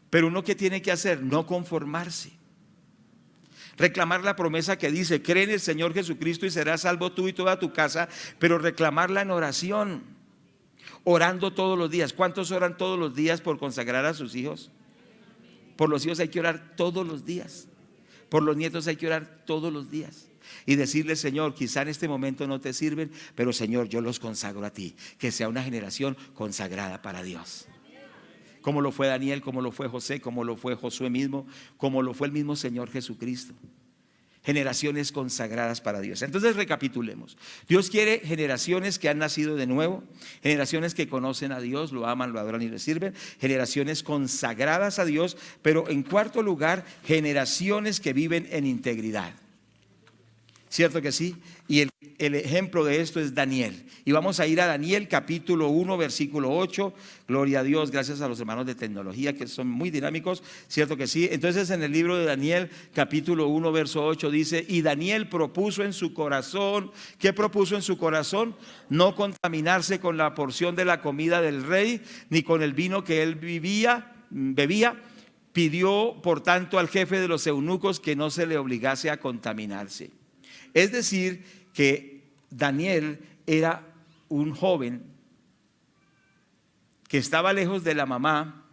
[SPEAKER 1] pero uno, ¿qué tiene que hacer? No conformarse. Reclamar la promesa que dice, cree en el Señor Jesucristo y serás salvo tú y toda tu casa, pero reclamarla en oración, orando todos los días. ¿Cuántos oran todos los días por consagrar a sus hijos? Por los hijos hay que orar todos los días. Por los nietos hay que orar todos los días y decirle, Señor, quizá en este momento no te sirven, pero Señor, yo los consagro a ti. Que sea una generación consagrada para Dios. Como lo fue Daniel, como lo fue José, como lo fue Josué mismo, como lo fue el mismo Señor Jesucristo. generaciones consagradas para Dios. Entonces recapitulemos. Dios quiere generaciones que han nacido de nuevo, generaciones que conocen a Dios, lo aman, lo adoran y le sirven, generaciones consagradas a Dios, pero en cuarto lugar, generaciones que viven en integridad. ¿Cierto que sí? Y el ejemplo de esto es Daniel. Y vamos a ir a Daniel capítulo 1, versículo 8. Gloria a Dios, gracias a los hermanos de tecnología que son muy dinámicos. ¿Cierto que sí? Entonces en el libro de Daniel capítulo 1, verso 8 dice: y Daniel propuso en su corazón. ¿Qué propuso en su corazón? No contaminarse con la porción de la comida del rey, ni con el vino que él bebía. Pidió por tanto al jefe de los eunucos que no se le obligase a contaminarse. Es decir, que Daniel era un joven que estaba lejos de la mamá,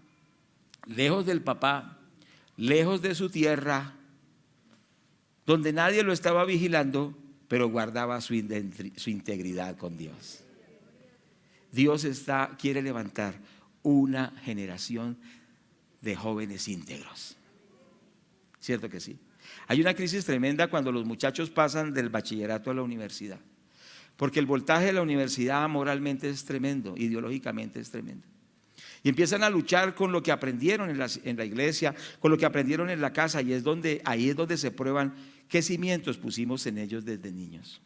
[SPEAKER 1] lejos del papá, lejos de su tierra, donde nadie lo estaba vigilando, pero guardaba su integridad con Dios. Dios quiere levantar una generación de jóvenes íntegros. ¿Cierto que sí? Hay una crisis tremenda cuando los muchachos pasan del bachillerato a la universidad, porque el voltaje de la universidad moralmente es tremendo, ideológicamente es tremendo. Y empiezan a luchar con lo que aprendieron en la iglesia, con lo que aprendieron en la casa, y ahí es donde se prueban qué cimientos pusimos en ellos desde niños.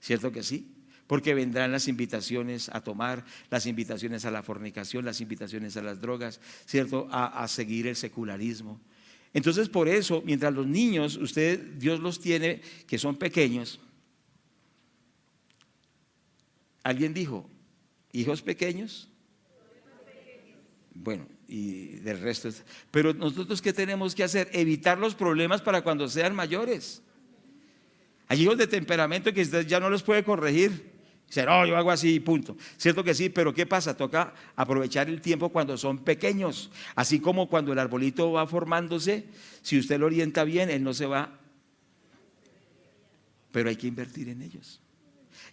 [SPEAKER 1] ¿Cierto que sí? Porque vendrán las invitaciones a tomar, las invitaciones a la fornicación, las invitaciones a las drogas, ¿cierto? A seguir el secularismo. Entonces, por eso, mientras los niños, Dios los tiene, que son pequeños. Alguien dijo, ¿hijos pequeños? Bueno, y del resto. Pero nosotros, ¿qué tenemos que hacer? Evitar los problemas para cuando sean mayores. Hay hijos de temperamento que usted ya no los puede corregir. Dice, no, yo hago así y punto. Cierto que sí, pero ¿qué pasa? Toca aprovechar el tiempo cuando son pequeños. Así como cuando el arbolito va formándose, si usted lo orienta bien, él no se va. Pero hay que invertir en ellos.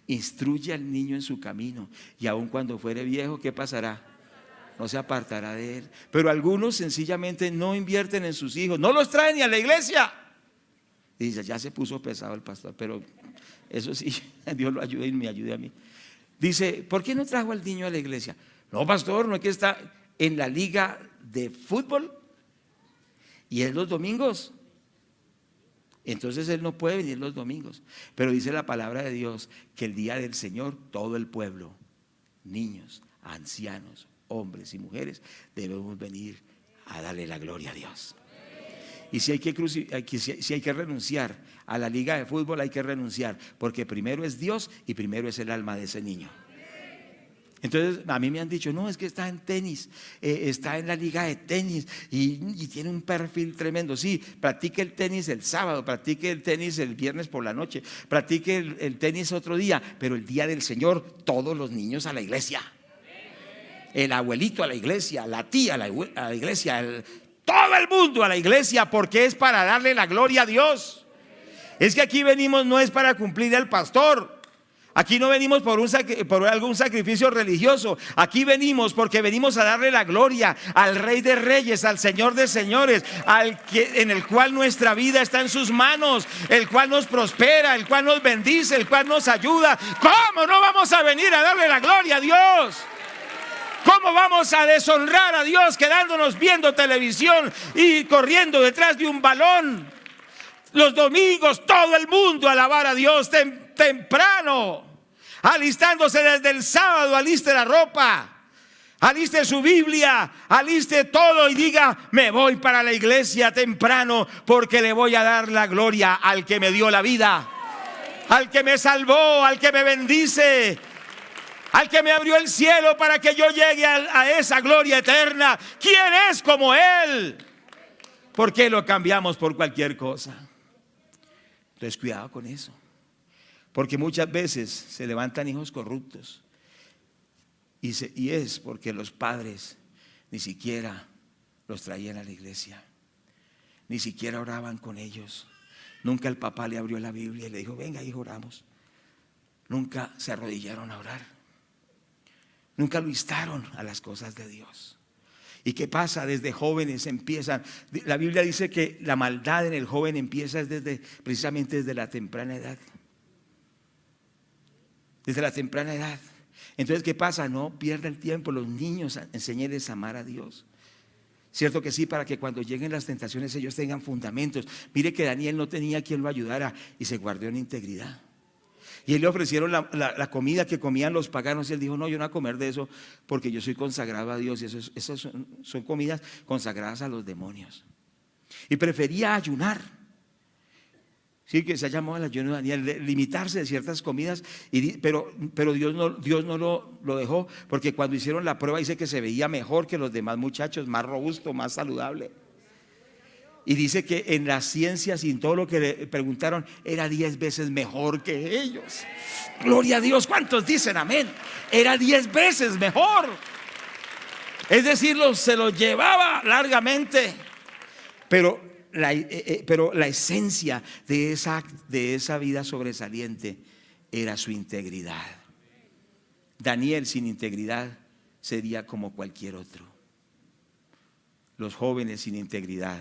[SPEAKER 1] Instruye al niño en su camino, y aun cuando fuere viejo, ¿qué pasará? No se apartará de él. Pero algunos sencillamente no invierten en sus hijos, no los traen ni a la iglesia. Y dice, ya se puso pesado el pastor, pero eso sí, Dios lo ayude y me ayude a mí. Dice, ¿por qué no trajo al niño a la iglesia? No, pastor, no es que está en la liga de fútbol y es los domingos. Entonces él no puede venir los domingos. Pero dice la palabra de Dios que el día del Señor, todo el pueblo, niños, ancianos, hombres y mujeres, debemos venir a darle la gloria a Dios. Y si hay que renunciar a la liga de fútbol, hay que renunciar, porque primero es Dios y primero es el alma de ese niño. Entonces a mí me han dicho, no, es que está en tenis, está en la liga de tenis y tiene un perfil tremendo. Sí, practique el tenis el sábado, practique el tenis el viernes por la noche, practique el tenis otro día, pero el día del Señor, todos los niños a la iglesia, el abuelito a la iglesia, la tía a la iglesia, todo el mundo a la iglesia, porque es para darle la gloria a Dios. Es que aquí venimos no es para cumplir al pastor. Aquí no venimos por algún sacrificio religioso. Aquí venimos porque venimos a darle la gloria al Rey de Reyes, al Señor de Señores, en el cual nuestra vida está en sus manos, el cual nos prospera, el cual nos bendice, el cual nos ayuda. ¿Cómo no vamos a venir a darle la gloria a Dios? ¿Cómo vamos a deshonrar a Dios quedándonos viendo televisión y corriendo detrás de un balón? Los domingos todo el mundo a alabar a Dios temprano, alistándose desde el sábado, aliste la ropa, aliste su Biblia, aliste todo y diga, me voy para la iglesia temprano porque le voy a dar la gloria al que me dio la vida, al que me salvó, al que me bendice, al que me abrió el cielo para que yo llegue a esa gloria eterna. ¿Quién es como Él? ¿Por qué lo cambiamos por cualquier cosa? Entonces cuidado con eso, porque muchas veces se levantan hijos corruptos y es porque los padres ni siquiera los traían a la iglesia, ni siquiera oraban con ellos. Nunca el papá le abrió la Biblia y le dijo, venga hijo, oramos. Nunca se arrodillaron a orar. Nunca lo instaron a las cosas de Dios. ¿Y qué pasa? Desde jóvenes empiezan. La Biblia dice que la maldad en el joven empieza precisamente desde la temprana edad. Desde la temprana edad. Entonces, ¿qué pasa? No pierda el tiempo. Los niños, enséñenles a amar a Dios. Cierto que sí, para que cuando lleguen las tentaciones ellos tengan fundamentos. Mire que Daniel no tenía quien lo ayudara y se guardó en integridad. Y él le ofrecieron la comida que comían los paganos. Y él dijo: no, yo no voy a comer de eso porque yo soy consagrado a Dios. Y esas son comidas consagradas a los demonios. Y prefería ayunar. Sí, que se ha llamado el ayuno de Daniel, limitarse de ciertas comidas. Pero Dios no lo dejó, porque cuando hicieron la prueba dice que se veía mejor que los demás muchachos, más robusto, más saludable. Y dice que en las ciencias y en todo lo que le preguntaron era 10 veces mejor que ellos. Gloria a Dios. ¿Cuántos dicen amén? Era 10 veces mejor. Es decir, se lo llevaba largamente. Pero la esencia de esa vida sobresaliente era su integridad. Daniel sin integridad sería como cualquier otro. Los jóvenes sin integridad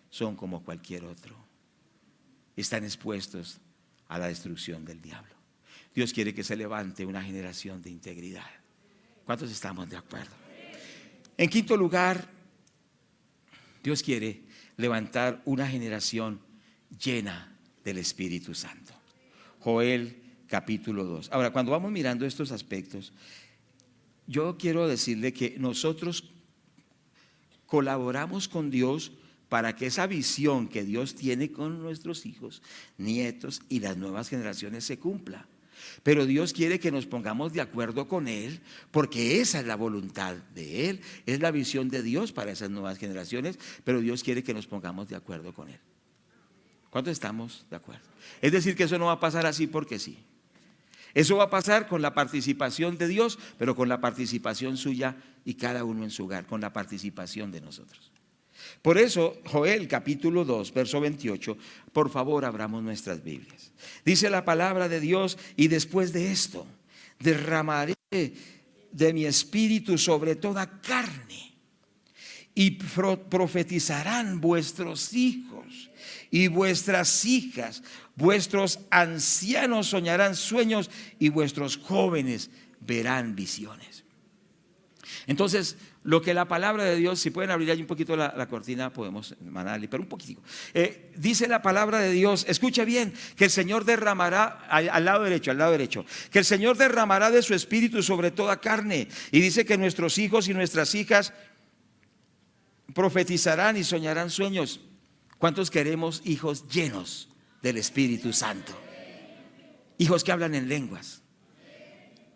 [SPEAKER 1] son como cualquier otro. Están expuestos a la destrucción del diablo. Dios quiere que se levante una generación de integridad. ¿Cuántos estamos de acuerdo? En quinto lugar, Dios quiere levantar una generación llena del Espíritu Santo. Joel capítulo 2. Ahora, cuando vamos mirando estos aspectos, yo quiero decirle que nosotros colaboramos con Dios para que esa visión que Dios tiene con nuestros hijos, nietos y las nuevas generaciones se cumpla. Pero Dios quiere que nos pongamos de acuerdo con Él, porque esa es la voluntad de Él, es la visión de Dios para esas nuevas generaciones, pero Dios quiere que nos pongamos de acuerdo con Él. ¿Cuántos estamos de acuerdo? Es decir, que eso no va a pasar así porque sí. Eso va a pasar con la participación de Dios, pero con la participación suya y cada uno en su hogar, con la participación de nosotros. Por eso, Joel capítulo 2, verso 28, por favor abramos nuestras Biblias. Dice la palabra de Dios: y después de esto, derramaré de mi espíritu sobre toda carne, y profetizarán vuestros hijos y vuestras hijas, vuestros ancianos soñarán sueños y vuestros jóvenes verán visiones. Entonces, lo que la palabra de Dios, si pueden abrir ahí un poquito la cortina, podemos mandarle, pero un poquitico. Dice la palabra de Dios, escucha bien, que el Señor derramará, al lado derecho, que el Señor derramará de su espíritu sobre toda carne. Y dice que nuestros hijos y nuestras hijas profetizarán y soñarán sueños. ¿Cuántos queremos hijos llenos del Espíritu Santo? Hijos que hablan en lenguas,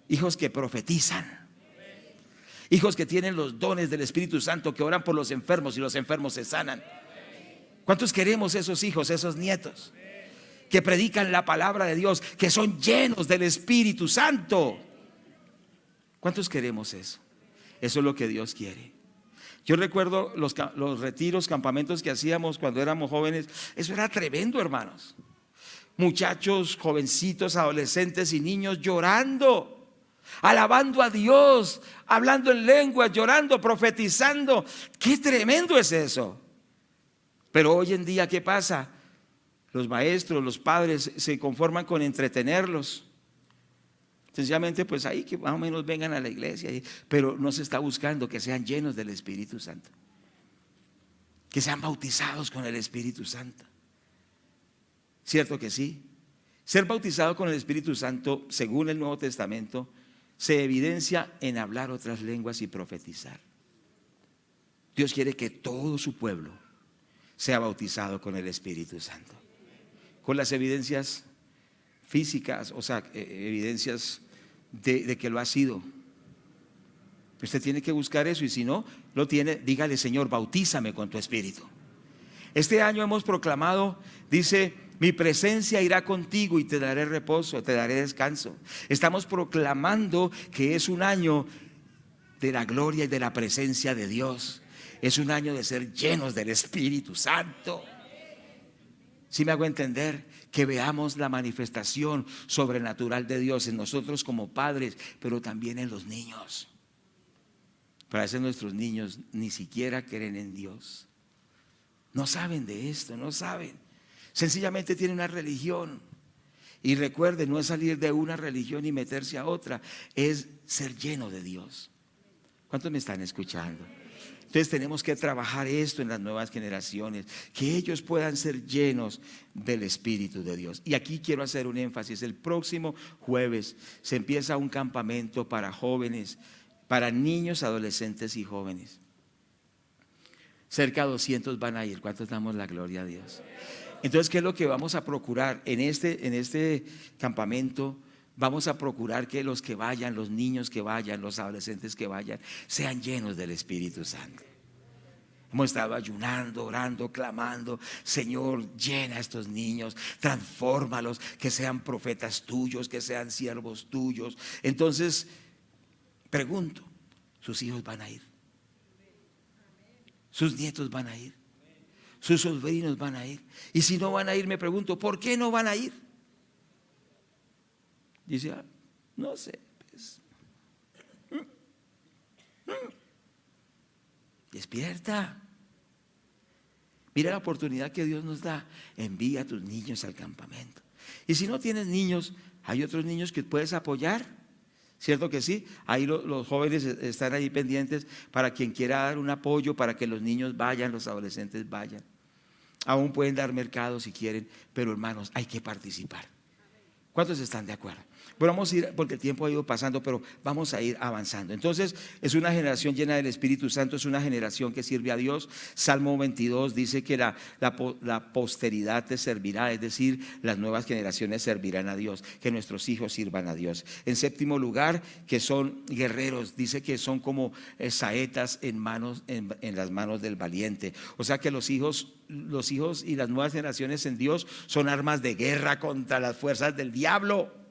[SPEAKER 1] hijos que profetizan, hijos que tienen los dones del Espíritu Santo, que oran por los enfermos y los enfermos se sanan. ¿Cuántos queremos esos hijos, esos nietos que predican la palabra de Dios, que son llenos del Espíritu Santo? ¿Cuántos queremos eso? Eso es lo que Dios quiere. Yo recuerdo los retiros, campamentos que hacíamos cuando éramos jóvenes. Eso era tremendo, hermanos. Muchachos, jovencitos, adolescentes y niños llorando, alabando a Dios, hablando en lenguas, llorando, profetizando. ¡Qué tremendo es eso! Pero hoy en día, ¿qué pasa? Los maestros, los padres se conforman con entretenerlos. Sencillamente, pues ahí que más o menos vengan a la iglesia, pero no se está buscando que sean llenos del Espíritu Santo, que sean bautizados con el Espíritu Santo. ¿Cierto que sí? Ser bautizado con el Espíritu Santo, según el Nuevo Testamento, se evidencia en hablar otras lenguas y profetizar. Dios quiere que todo su pueblo sea bautizado con el Espíritu Santo, con las evidencias físicas, o sea, evidencias de que lo ha sido. Usted tiene que buscar eso, y si no lo tiene, dígale: Señor, bautízame con tu Espíritu. Este año hemos proclamado, dice: mi presencia irá contigo y te daré reposo, te daré descanso. Estamos proclamando que es un año de la gloria y de la presencia de Dios. Es un año de ser llenos del Espíritu Santo. ¿Sí me hago entender? Que veamos la manifestación sobrenatural de Dios en nosotros como padres, pero también en los niños. Pero a veces nuestros niños ni siquiera creen en Dios. No saben de esto, no saben. Sencillamente tienen una religión. Y recuerden, no es salir de una religión y meterse a otra, es ser lleno de Dios. ¿Cuántos me están escuchando? Entonces tenemos que trabajar esto en las nuevas generaciones, que ellos puedan ser llenos del Espíritu de Dios. Y aquí quiero hacer un énfasis: el próximo jueves se empieza un campamento para jóvenes, para niños, adolescentes y jóvenes. Cerca de 200 van a ir. ¿Cuántos damos la gloria a Dios? Entonces, ¿qué es lo que vamos a procurar en este campamento? Vamos a procurar que los que vayan, los niños que vayan, los adolescentes que vayan, sean llenos del Espíritu Santo. Hemos estado ayunando, orando, clamando: Señor, llena a estos niños, transfórmalos, que sean profetas tuyos, que sean siervos tuyos. Entonces, pregunto, ¿sus hijos van a ir? ¿Sus nietos van a ir? ¿Sus sobrinos van a ir? Y si no van a ir, me pregunto, ¿por qué no van a ir? Dice, no sé, pues. Despierta. Mira la oportunidad que Dios nos da. Envía a tus niños al campamento. Y si no tienes niños, hay otros niños que puedes apoyar. ¿Cierto que sí? Ahí los jóvenes están ahí pendientes para quien quiera dar un apoyo, para que los niños vayan, los adolescentes vayan. Aún pueden dar mercado si quieren, pero hermanos, hay que participar. ¿Cuántos están de acuerdo? Bueno, vamos a ir, porque el tiempo ha ido pasando, pero vamos a ir avanzando. Entonces, es una generación llena del Espíritu Santo, es una generación que sirve a Dios. Salmo 22 dice que la posteridad te servirá, es decir, las nuevas generaciones servirán a Dios, que nuestros hijos sirvan a Dios. En séptimo lugar, que son guerreros, dice que son como saetas en las manos del valiente. O sea que los hijos y las nuevas generaciones en Dios son armas de guerra contra las fuerzas del diablo.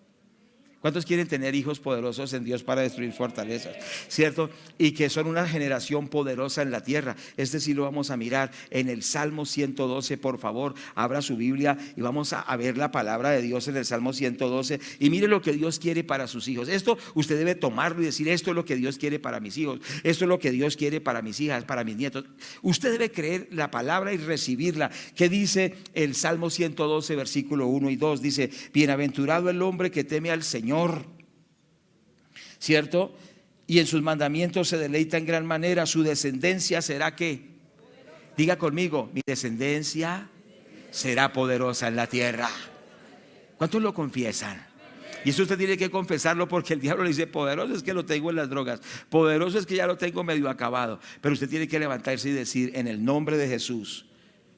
[SPEAKER 1] ¿Cuántos quieren tener hijos poderosos en Dios para destruir fortalezas? ¿Cierto? Y que son una generación poderosa en la tierra. Este sí lo vamos a mirar en el Salmo 112. Por favor, abra su Biblia y vamos a ver la palabra de Dios en el Salmo 112. Y mire lo que Dios quiere para sus hijos. Esto usted debe tomarlo y decir: esto es lo que Dios quiere para mis hijos, esto es lo que Dios quiere para mis hijas, para mis nietos. Usted debe creer la palabra y recibirla. ¿Qué dice el Salmo 112, versículo 1 y 2? Dice: bienaventurado el hombre que teme al Señor, ¿cierto? Y en sus mandamientos se deleita en gran manera. Su descendencia será ¿qué? Diga conmigo: mi descendencia será poderosa en la tierra. ¿Cuántos lo confiesan? Y eso usted tiene que confesarlo, porque el diablo le dice: poderoso es que lo tengo en las drogas, poderoso es que ya lo tengo medio acabado. Pero usted tiene que levantarse y decir: en el nombre de Jesús,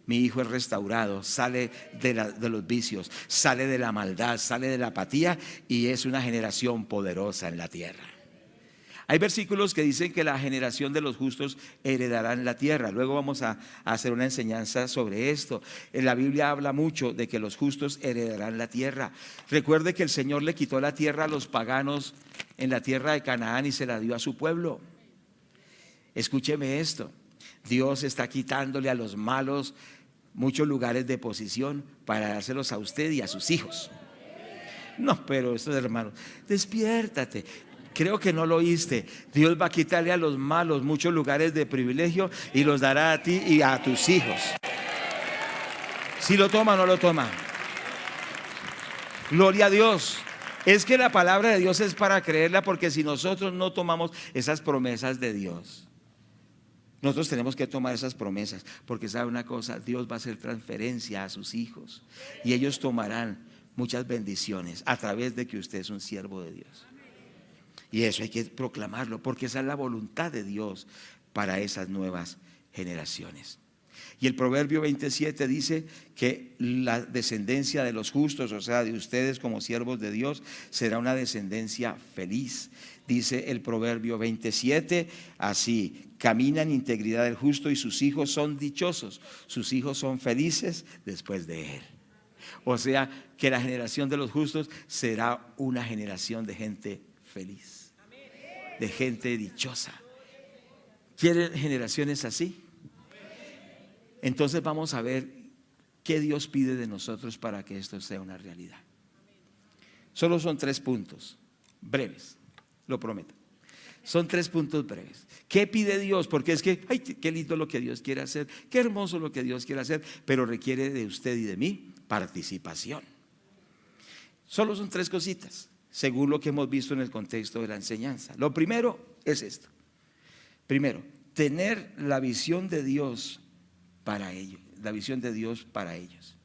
[SPEAKER 1] mi hijo es restaurado, sale de los vicios, sale de la maldad, sale de la apatía, y es una generación poderosa en la tierra. Hay versículos que dicen que la generación de los justos heredarán la tierra. Luego vamos a hacer una enseñanza sobre esto. En la Biblia habla mucho de que los justos heredarán la tierra. Recuerde que el Señor le quitó la tierra a los paganos en la tierra de Canaán y se la dio a su pueblo. Escúcheme esto: Dios está quitándole a los malos muchos lugares de posición para dárselos a usted y a sus hijos. No, pero estos hermanos, despiértate. Creo que no lo oíste. Dios va a quitarle a los malos muchos lugares de privilegio y los dará a ti y a tus hijos. Si lo toma o no lo toma. Gloria a Dios. Es que la palabra de Dios es para creerla, porque si nosotros no tomamos esas promesas de Dios, nosotros tenemos que tomar esas promesas, porque sabe una cosa: Dios va a hacer transferencia a sus hijos y ellos tomarán muchas bendiciones a través de que usted es un siervo de Dios. Y eso hay que proclamarlo, porque esa es la voluntad de Dios para esas nuevas generaciones. Y el Proverbio 27 dice que la descendencia de los justos, o sea, de ustedes como siervos de Dios, será una descendencia feliz. Dice el Proverbio 27 así: camina en integridad el justo y sus hijos son dichosos. Sus hijos son felices después de él. O sea, que la generación de los justos será una generación de gente feliz, de gente dichosa. ¿Quieren generaciones así? Entonces vamos a ver qué Dios pide de nosotros para que esto sea una realidad. Solo son 3 puntos breves, lo prometo. Son 3 puntos breves. ¿Qué pide Dios? Porque es que, ay, qué lindo lo que Dios quiere hacer, qué hermoso lo que Dios quiere hacer, pero requiere de usted y de mí participación. Solo son 3 cositas, según lo que hemos visto en el contexto de la enseñanza. Lo primero es esto. Primero, tener la visión de Dios para ellos, la visión de Dios para ellos.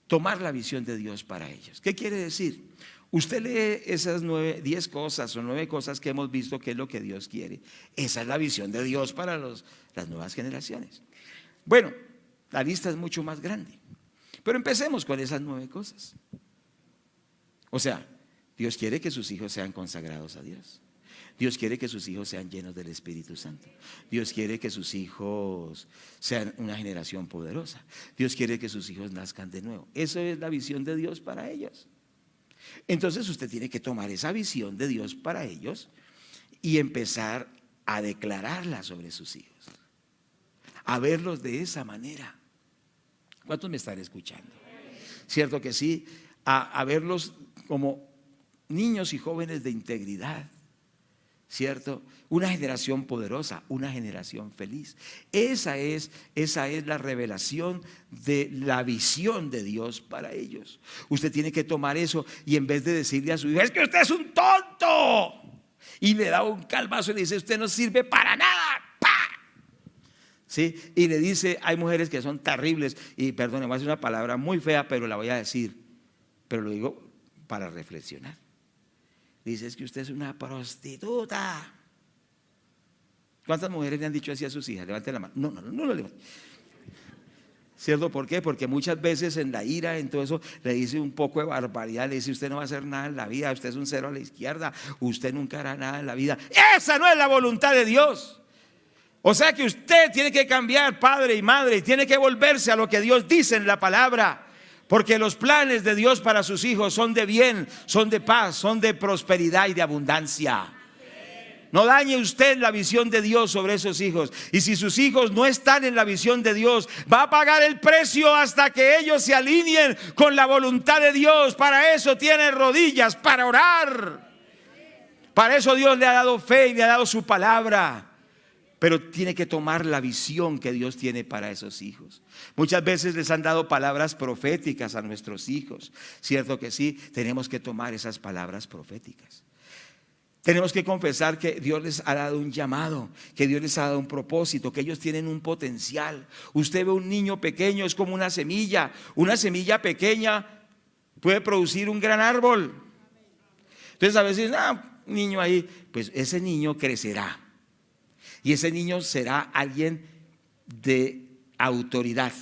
[SPEAKER 1] Tomar la visión de Dios para ellos. ¿Qué quiere decir? Usted lee esas 10 cosas o 9 cosas que hemos visto que es lo que Dios quiere. Esa es la visión de Dios para las nuevas generaciones. Bueno, la lista es mucho más grande, pero empecemos con esas 9 cosas. O sea, Dios quiere que sus hijos sean consagrados a Dios. Dios quiere que sus hijos sean llenos del Espíritu Santo. Dios quiere que sus hijos sean una generación poderosa. Dios quiere que sus hijos nazcan de nuevo. Eso es la visión de Dios para ellos. Entonces usted tiene que tomar esa visión de Dios para ellos y empezar a declararla sobre sus hijos, a verlos de esa manera. ¿Cuántos me están escuchando? Cierto que sí, a verlos como niños y jóvenes de integridad, ¿cierto? Una generación poderosa, una generación feliz. Esa es la revelación de la visión de Dios para ellos. Usted tiene que tomar eso y en vez de decirle a su hijo, es que usted es un tonto, y le da un calvazo y le dice, usted no sirve para nada, ¡pah! ¿Sí? Y le dice, hay mujeres que son terribles, y perdone, voy a decir una palabra muy fea, pero la voy a decir, pero lo digo para reflexionar. Dice, es que usted es una prostituta. ¿Cuántas mujeres le han dicho así a sus hijas? Levanten la mano. No lo levanten. ¿Cierto? ¿Por qué? Porque muchas veces en la ira, en todo eso, le dice un poco de barbaridad. Le dice, usted no va a hacer nada en la vida, usted es un cero a la izquierda, usted nunca hará nada en la vida. Esa no es la voluntad de Dios. O sea que usted tiene que cambiar, padre y madre, y tiene que volverse a lo que Dios dice en la palabra. Porque los planes de Dios para sus hijos son de bien, son de paz, son de prosperidad y de abundancia. No dañe usted la visión de Dios sobre esos hijos. Y si sus hijos no están en la visión de Dios, va a pagar el precio hasta que ellos se alineen con la voluntad de Dios. Para eso tiene rodillas, para orar. Para eso Dios le ha dado fe y le ha dado su palabra. Pero tiene que tomar la visión que Dios tiene para esos hijos. Muchas veces les han dado palabras proféticas a nuestros hijos. Cierto que sí, tenemos que tomar esas palabras proféticas. Tenemos que confesar que Dios les ha dado un llamado, que Dios les ha dado un propósito, que ellos tienen un potencial. Usted ve un niño pequeño, es como una semilla. Una semilla pequeña puede producir un gran árbol. Entonces a veces, un niño ahí, pues ese niño crecerá. Y ese niño será alguien de autoridad,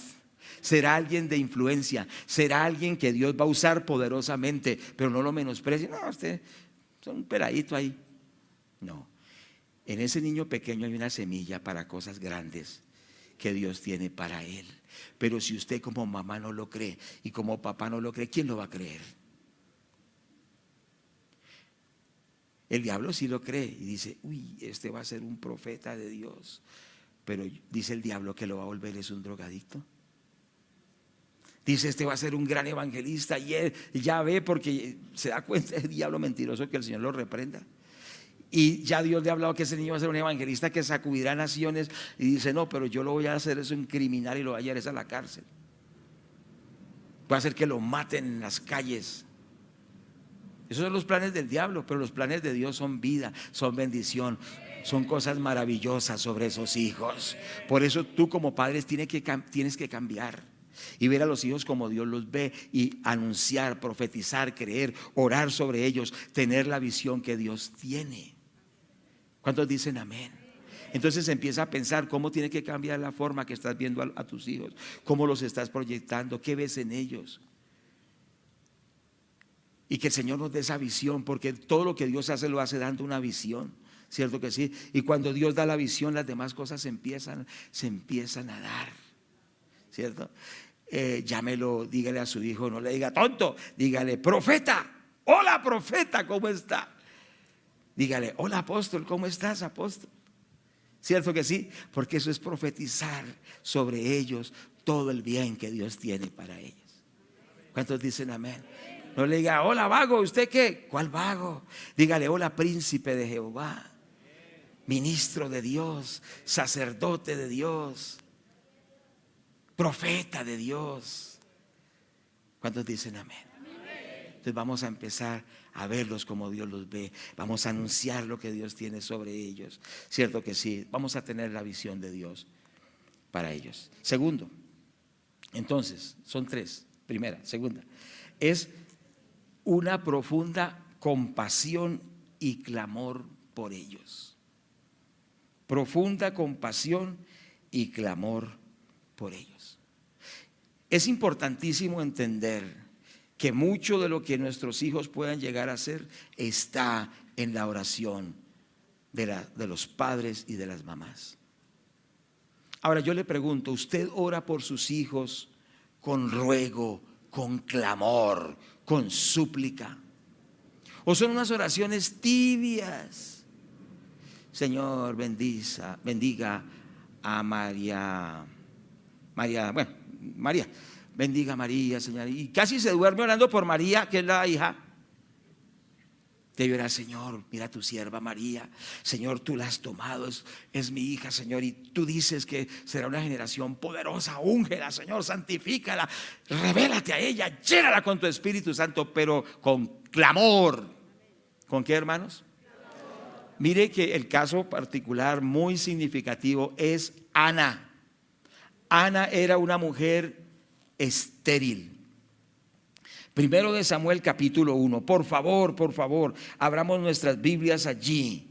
[SPEAKER 1] será alguien de influencia, será alguien que Dios va a usar poderosamente, pero no lo menosprecie. No, usted es un peladito ahí. No, en ese niño pequeño hay una semilla para cosas grandes que Dios tiene para él. Pero si usted como mamá no lo cree y como papá no lo cree, ¿quién lo va a creer? El diablo sí lo cree y dice, uy, este va a ser un profeta de Dios. Pero dice el diablo que lo va a volver es un drogadicto. Dice, este va a ser un gran evangelista, y él ya ve, porque se da cuenta el diablo mentiroso, que el Señor lo reprenda. Y ya Dios le ha hablado que ese niño va a ser un evangelista que sacudirá naciones, y dice, no, pero yo lo voy a hacer eso un criminal y lo voy a llevar a la cárcel. Voy a hacer que lo maten en las calles. Esos son los planes del diablo, pero los planes de Dios son vida, son bendición, son cosas maravillosas sobre esos hijos. Por eso tú como padres tienes que cambiar y ver a los hijos como Dios los ve, y anunciar, profetizar, creer, orar sobre ellos, tener la visión que Dios tiene. ¿Cuántos dicen amén? Entonces empieza a pensar cómo tiene que cambiar la forma que estás viendo a tus hijos, cómo los estás proyectando, qué ves en ellos. Y que el Señor nos dé esa visión, porque todo lo que Dios hace lo hace dando una visión, ¿cierto que sí? Y cuando Dios da la visión, las demás cosas se empiezan a dar, ¿cierto? Llámelo, dígale a su hijo, no le diga tonto, dígale profeta. Hola profeta, ¿cómo está? Dígale, hola apóstol, ¿cómo estás apóstol? ¿Cierto que sí? Porque eso es profetizar sobre ellos todo el bien que Dios tiene para ellos. ¿Cuántos dicen amén? No le diga, hola vago, ¿usted qué? ¿Cuál vago? Dígale, hola príncipe de Jehová. ministro de Dios, sacerdote de Dios, profeta de Dios. ¿Cuántos dicen amén? Entonces vamos a empezar a verlos como Dios los ve. Vamos a anunciar lo que Dios tiene sobre ellos. Cierto que sí, vamos a tener la visión de Dios para ellos. Segundo, entonces, son tres. Primera, segunda, es una profunda compasión y clamor por ellos. Profunda compasión y clamor por ellos. Es importantísimo entender que mucho de lo que nuestros hijos puedan llegar a hacer está en la oración de los padres y de las mamás. Ahora yo le pregunto, ¿usted ora por sus hijos con ruego, con clamor, con súplica? ¿O son unas oraciones tibias? Señor, bendiga a María, bendiga a María, Señor. Y casi se duerme orando por María, que es la hija. Te llora, Señor, mira a tu sierva María. Señor, tú la has tomado, es mi hija, Señor. Y tú dices que será una generación poderosa. Úngela, Señor, santifícala. Revélate a ella, llénala con tu Espíritu Santo, pero con clamor. ¿Con qué, hermanos? Mire que el caso particular muy significativo es Ana. Ana era una mujer estéril. Primero de Samuel capítulo 1. Por favor, abramos nuestras Biblias allí.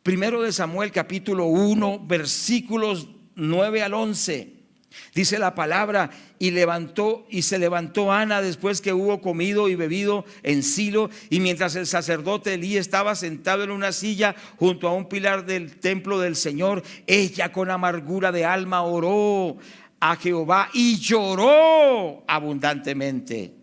[SPEAKER 1] Primero de Samuel capítulo 1, versículos 9 al 11. Dice la palabra: y se levantó Ana después que hubo comido y bebido en Silo, y mientras el sacerdote Elí estaba sentado en una silla junto a un pilar del templo del Señor, ella con amargura de alma oró a Jehová y lloró abundantemente.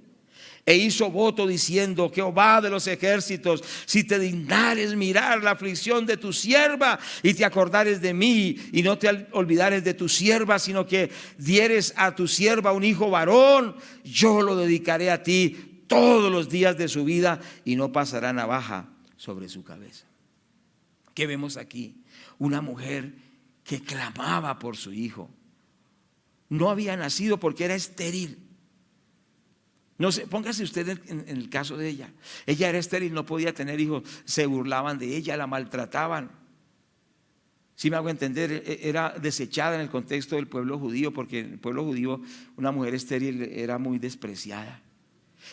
[SPEAKER 1] E hizo voto diciendo: Jehová de los ejércitos, si te dignares mirar la aflicción de tu sierva y te acordares de mí y no te olvidares de tu sierva, sino que dieres a tu sierva un hijo varón, yo lo dedicaré a ti todos los días de su vida y no pasará navaja sobre su cabeza. ¿Qué vemos aquí? Una mujer que clamaba por su hijo. No había nacido porque era estéril. No sé, póngase usted en el caso de ella. Ella era estéril, no podía tener hijos, se burlaban de ella, la maltrataban. Si me hago entender, era desechada en el contexto del pueblo judío, porque en el pueblo judío una mujer estéril era muy despreciada.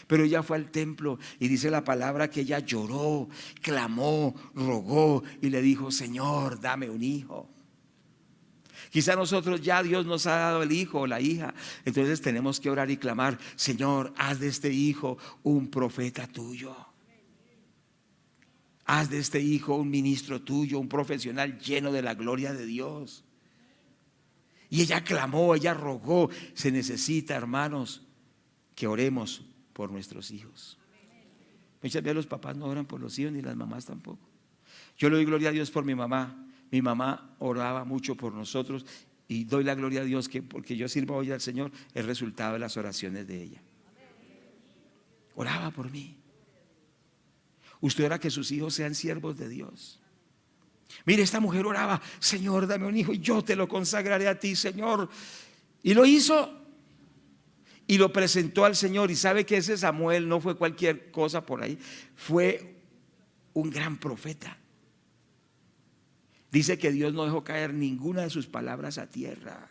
[SPEAKER 1] Pero ella fue al templo y dice la palabra que ella lloró, clamó, rogó y le dijo: Señor, dame un hijo. Quizá nosotros ya Dios nos ha dado el hijo o la hija, entonces tenemos que orar y clamar: Señor, haz de este hijo un profeta tuyo. Haz de este hijo un ministro tuyo, un profesional lleno de la gloria de Dios. Y ella clamó, ella rogó. Se necesita, hermanos, que oremos por nuestros hijos. Muchas veces los papás no oran por los hijos, ni las mamás tampoco. Yo le doy gloria a Dios por mi mamá. Mi mamá oraba mucho por nosotros y doy la gloria a Dios que porque yo sirvo hoy al Señor, el resultado de las oraciones de ella. Oraba por mí. Usted ora que sus hijos sean siervos de Dios. Mire, esta mujer oraba: Señor, dame un hijo y yo te lo consagraré a ti, Señor. Y lo hizo y lo presentó al Señor. Y sabe que ese Samuel no fue cualquier cosa por ahí, fue un gran profeta. Dice que Dios no dejó caer ninguna de sus palabras a tierra.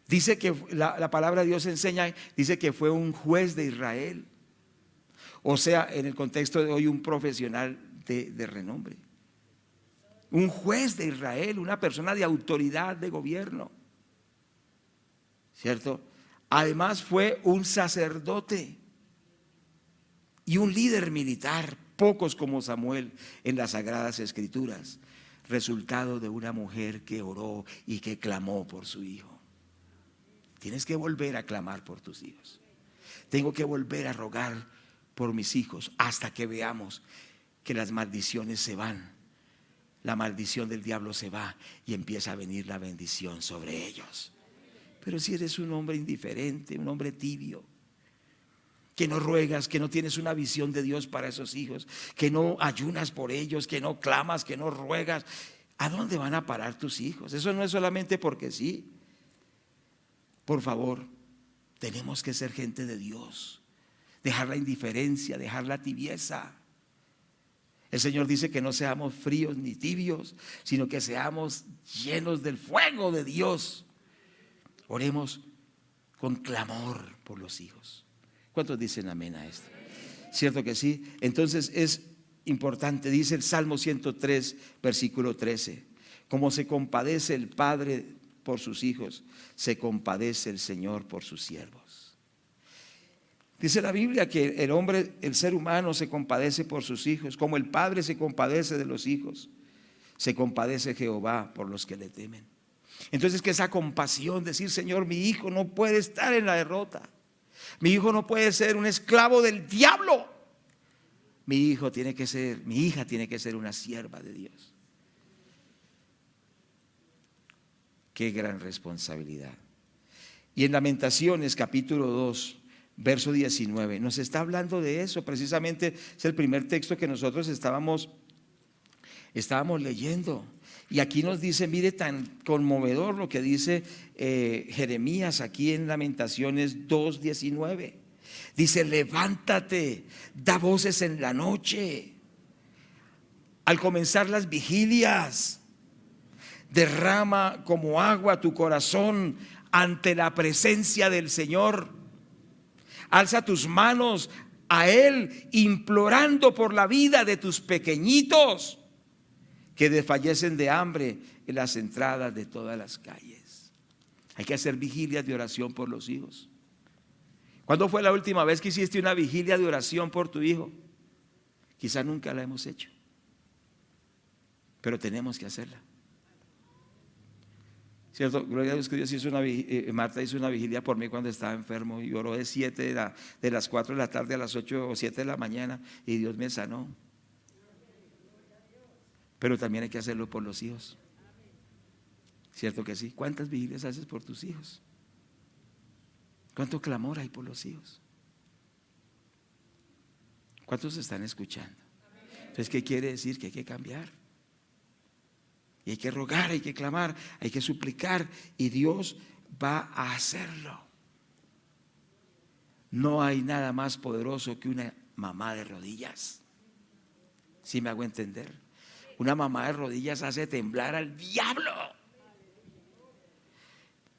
[SPEAKER 1] Dice que la palabra de Dios enseña, dice que fue un juez de Israel. O sea, en el contexto de hoy, un profesional de renombre. Un juez de Israel, una persona de autoridad de gobierno. ¿Cierto? Además fue un sacerdote y un líder militar, pocos como Samuel en las Sagradas Escrituras. Resultado de una mujer que oró y que clamó por su hijo. Tienes que volver a clamar por tus hijos. Tengo que volver a rogar por mis hijos hasta que veamos que las maldiciones se van. La maldición del diablo se va y empieza a venir la bendición sobre ellos. Pero si eres un hombre indiferente, un hombre tibio, que no ruegas, que no tienes una visión de Dios para esos hijos, que no ayunas por ellos, que no clamas, que no ruegas, ¿a dónde van a parar tus hijos? Eso no es solamente porque sí. Por favor, tenemos que ser gente de Dios, dejar la indiferencia, dejar la tibieza. El Señor dice que no seamos fríos ni tibios, sino que seamos llenos del fuego de Dios. Oremos con clamor por los hijos. ¿Cuántos dicen amén a esto? ¿Cierto que sí? Entonces es importante, dice el Salmo 103, versículo 13, como se compadece el Padre por sus hijos, se compadece el Señor por sus siervos. Dice la Biblia que el hombre, el ser humano se compadece por sus hijos, como el Padre se compadece de los hijos, se compadece Jehová por los que le temen. Entonces, que esa compasión, decir, Señor, mi hijo no puede estar en la derrota, mi hijo no puede ser un esclavo del diablo, mi hija tiene que ser una sierva de Dios. Qué gran responsabilidad. Y en Lamentaciones capítulo 2, verso 19, nos está hablando de eso. Precisamente es el primer texto que nosotros estábamos leyendo. Y aquí nos dice, mire tan conmovedor lo que dice Jeremías aquí en Lamentaciones 2:19. Dice, levántate, da voces en la noche, al comenzar las vigilias, derrama como agua tu corazón ante la presencia del Señor. Alza tus manos a Él, implorando por la vida de tus pequeñitos que desfallecen de hambre en las entradas de todas las calles. Hay que hacer vigilias de oración por los hijos. ¿Cuándo fue la última vez que hiciste una vigilia de oración por tu hijo? Quizá nunca la hemos hecho, pero tenemos que hacerla. ¿Cierto? Gloria a Dios que Dios hizo Marta hizo una vigilia por mí cuando estaba enfermo y oró de las 4 de la tarde a las 8 o 7 de la mañana y Dios me sanó. Pero también hay que hacerlo por los hijos. ¿Cierto que sí? ¿Cuántas vigilias haces por tus hijos? ¿Cuánto clamor hay por los hijos? ¿Cuántos están escuchando? Entonces, ¿qué quiere decir? Que hay que cambiar. Y hay que rogar, hay que clamar, hay que suplicar y Dios va a hacerlo. No hay nada más poderoso que una mamá de rodillas. ¿Sí me hago entender? Una mamá de rodillas hace temblar al diablo.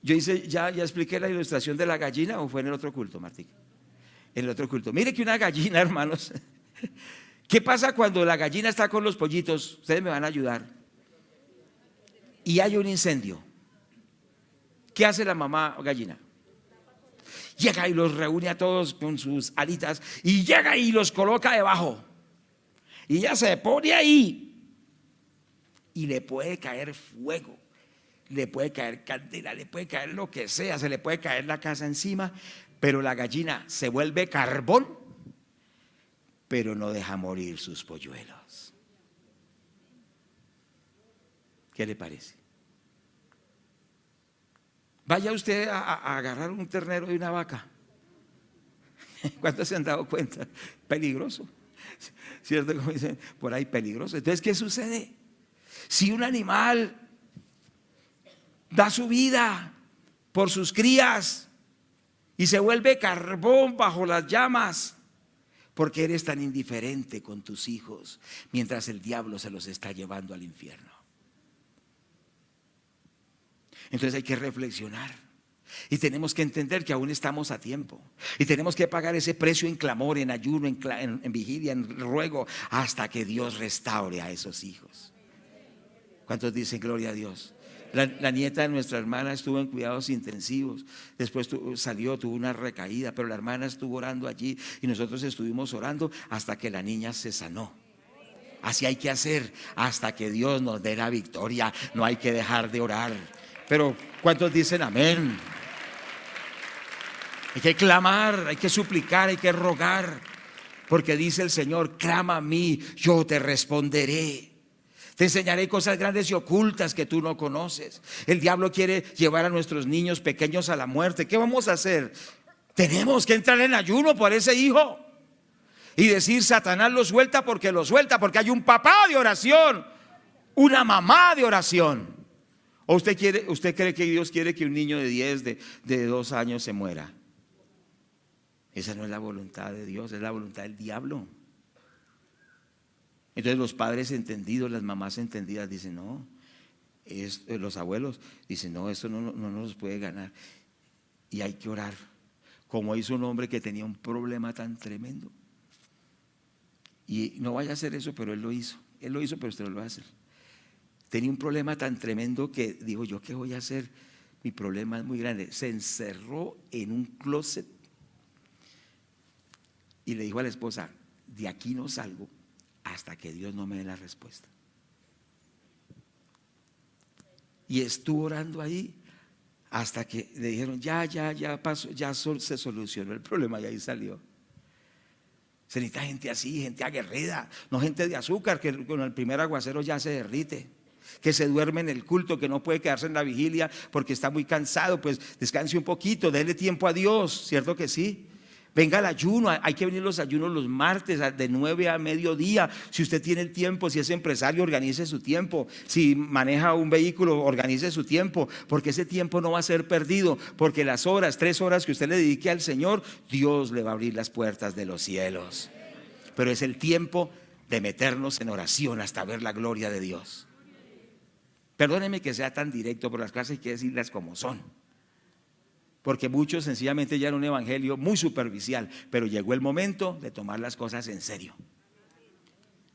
[SPEAKER 1] Yo ya expliqué la ilustración de la gallina, ¿o fue en el otro culto, Martín? En el otro culto. Mire que una gallina, hermanos, ¿qué pasa cuando la gallina está con los pollitos? Ustedes me van a ayudar. Y hay un incendio. ¿Qué hace la mamá gallina? Llega y los reúne a todos con sus alitas y llega y los coloca debajo. Y ya se pone ahí y le puede caer fuego, le puede caer candela, le puede caer lo que sea, se le puede caer la casa encima, pero la gallina se vuelve carbón, pero no deja morir sus polluelos. ¿Qué le parece? Vaya usted a agarrar un ternero de una vaca. ¿Cuántos se han dado cuenta? Peligroso. ¿Cierto? Como dicen por ahí, peligroso. Entonces, ¿qué sucede? Si un animal da su vida por sus crías y se vuelve carbón bajo las llamas, ¿por qué eres tan indiferente con tus hijos mientras el diablo se los está llevando al infierno? Entonces hay que reflexionar y tenemos que entender que aún estamos a tiempo y tenemos que pagar ese precio en clamor, en ayuno, en vigilia, en ruego, hasta que Dios restaure a esos hijos. ¿Cuántos dicen gloria a Dios? La nieta de nuestra hermana estuvo en cuidados intensivos, después tuvo una recaída, pero la hermana estuvo orando allí y nosotros estuvimos orando hasta que la niña se sanó. Así hay que hacer hasta que Dios nos dé la victoria. No hay que dejar de orar. Pero ¿cuántos dicen amén? Hay que clamar, hay que suplicar, hay que rogar, porque dice el Señor, clama a mí, yo te responderé. Te enseñaré cosas grandes y ocultas que tú no conoces. El diablo quiere llevar a nuestros niños pequeños a la muerte. ¿Qué vamos a hacer? Tenemos que entrar en ayuno por ese hijo y decir: Satanás lo suelta, porque hay un papá de oración, una mamá de oración. ¿O usted cree que Dios quiere que un niño de 10, de 2 años se muera? Esa no es la voluntad de Dios, es la voluntad del diablo. Entonces los padres entendidos, las mamás entendidas dicen: no, los abuelos dicen: no, esto no nos puede ganar. Y hay que orar, como hizo un hombre que tenía un problema tan tremendo. Y no vaya a hacer eso, pero él lo hizo, pero usted no lo va a hacer. Tenía un problema tan tremendo que dijo: ¿yo qué voy a hacer? Mi problema es muy grande. Se encerró en un closet y le dijo a la esposa: de aquí no salgo hasta que Dios no me dé la respuesta. Y estuvo orando ahí hasta que le dijeron: ya pasó, se solucionó el problema, y ahí salió. Se necesita gente así, gente aguerrida, no gente de azúcar que con el primer aguacero ya se derrite, que se duerme en el culto, que no puede quedarse en la vigilia porque está muy cansado. Pues descanse un poquito, déle tiempo a Dios, ¿cierto que sí? Venga al ayuno, hay que venir los ayunos los martes de 9 a mediodía. Si usted tiene el tiempo, si es empresario, organice su tiempo. Si maneja un vehículo, organice su tiempo, porque ese tiempo no va a ser perdido, porque las 3 horas que usted le dedique al Señor, Dios le va a abrir las puertas de los cielos. Pero es el tiempo de meternos en oración hasta ver la gloria de Dios. Perdóneme que sea tan directo, pero las cosas hay que decirlas como son. Porque muchos sencillamente ya era un evangelio muy superficial, pero llegó el momento de tomar las cosas en serio.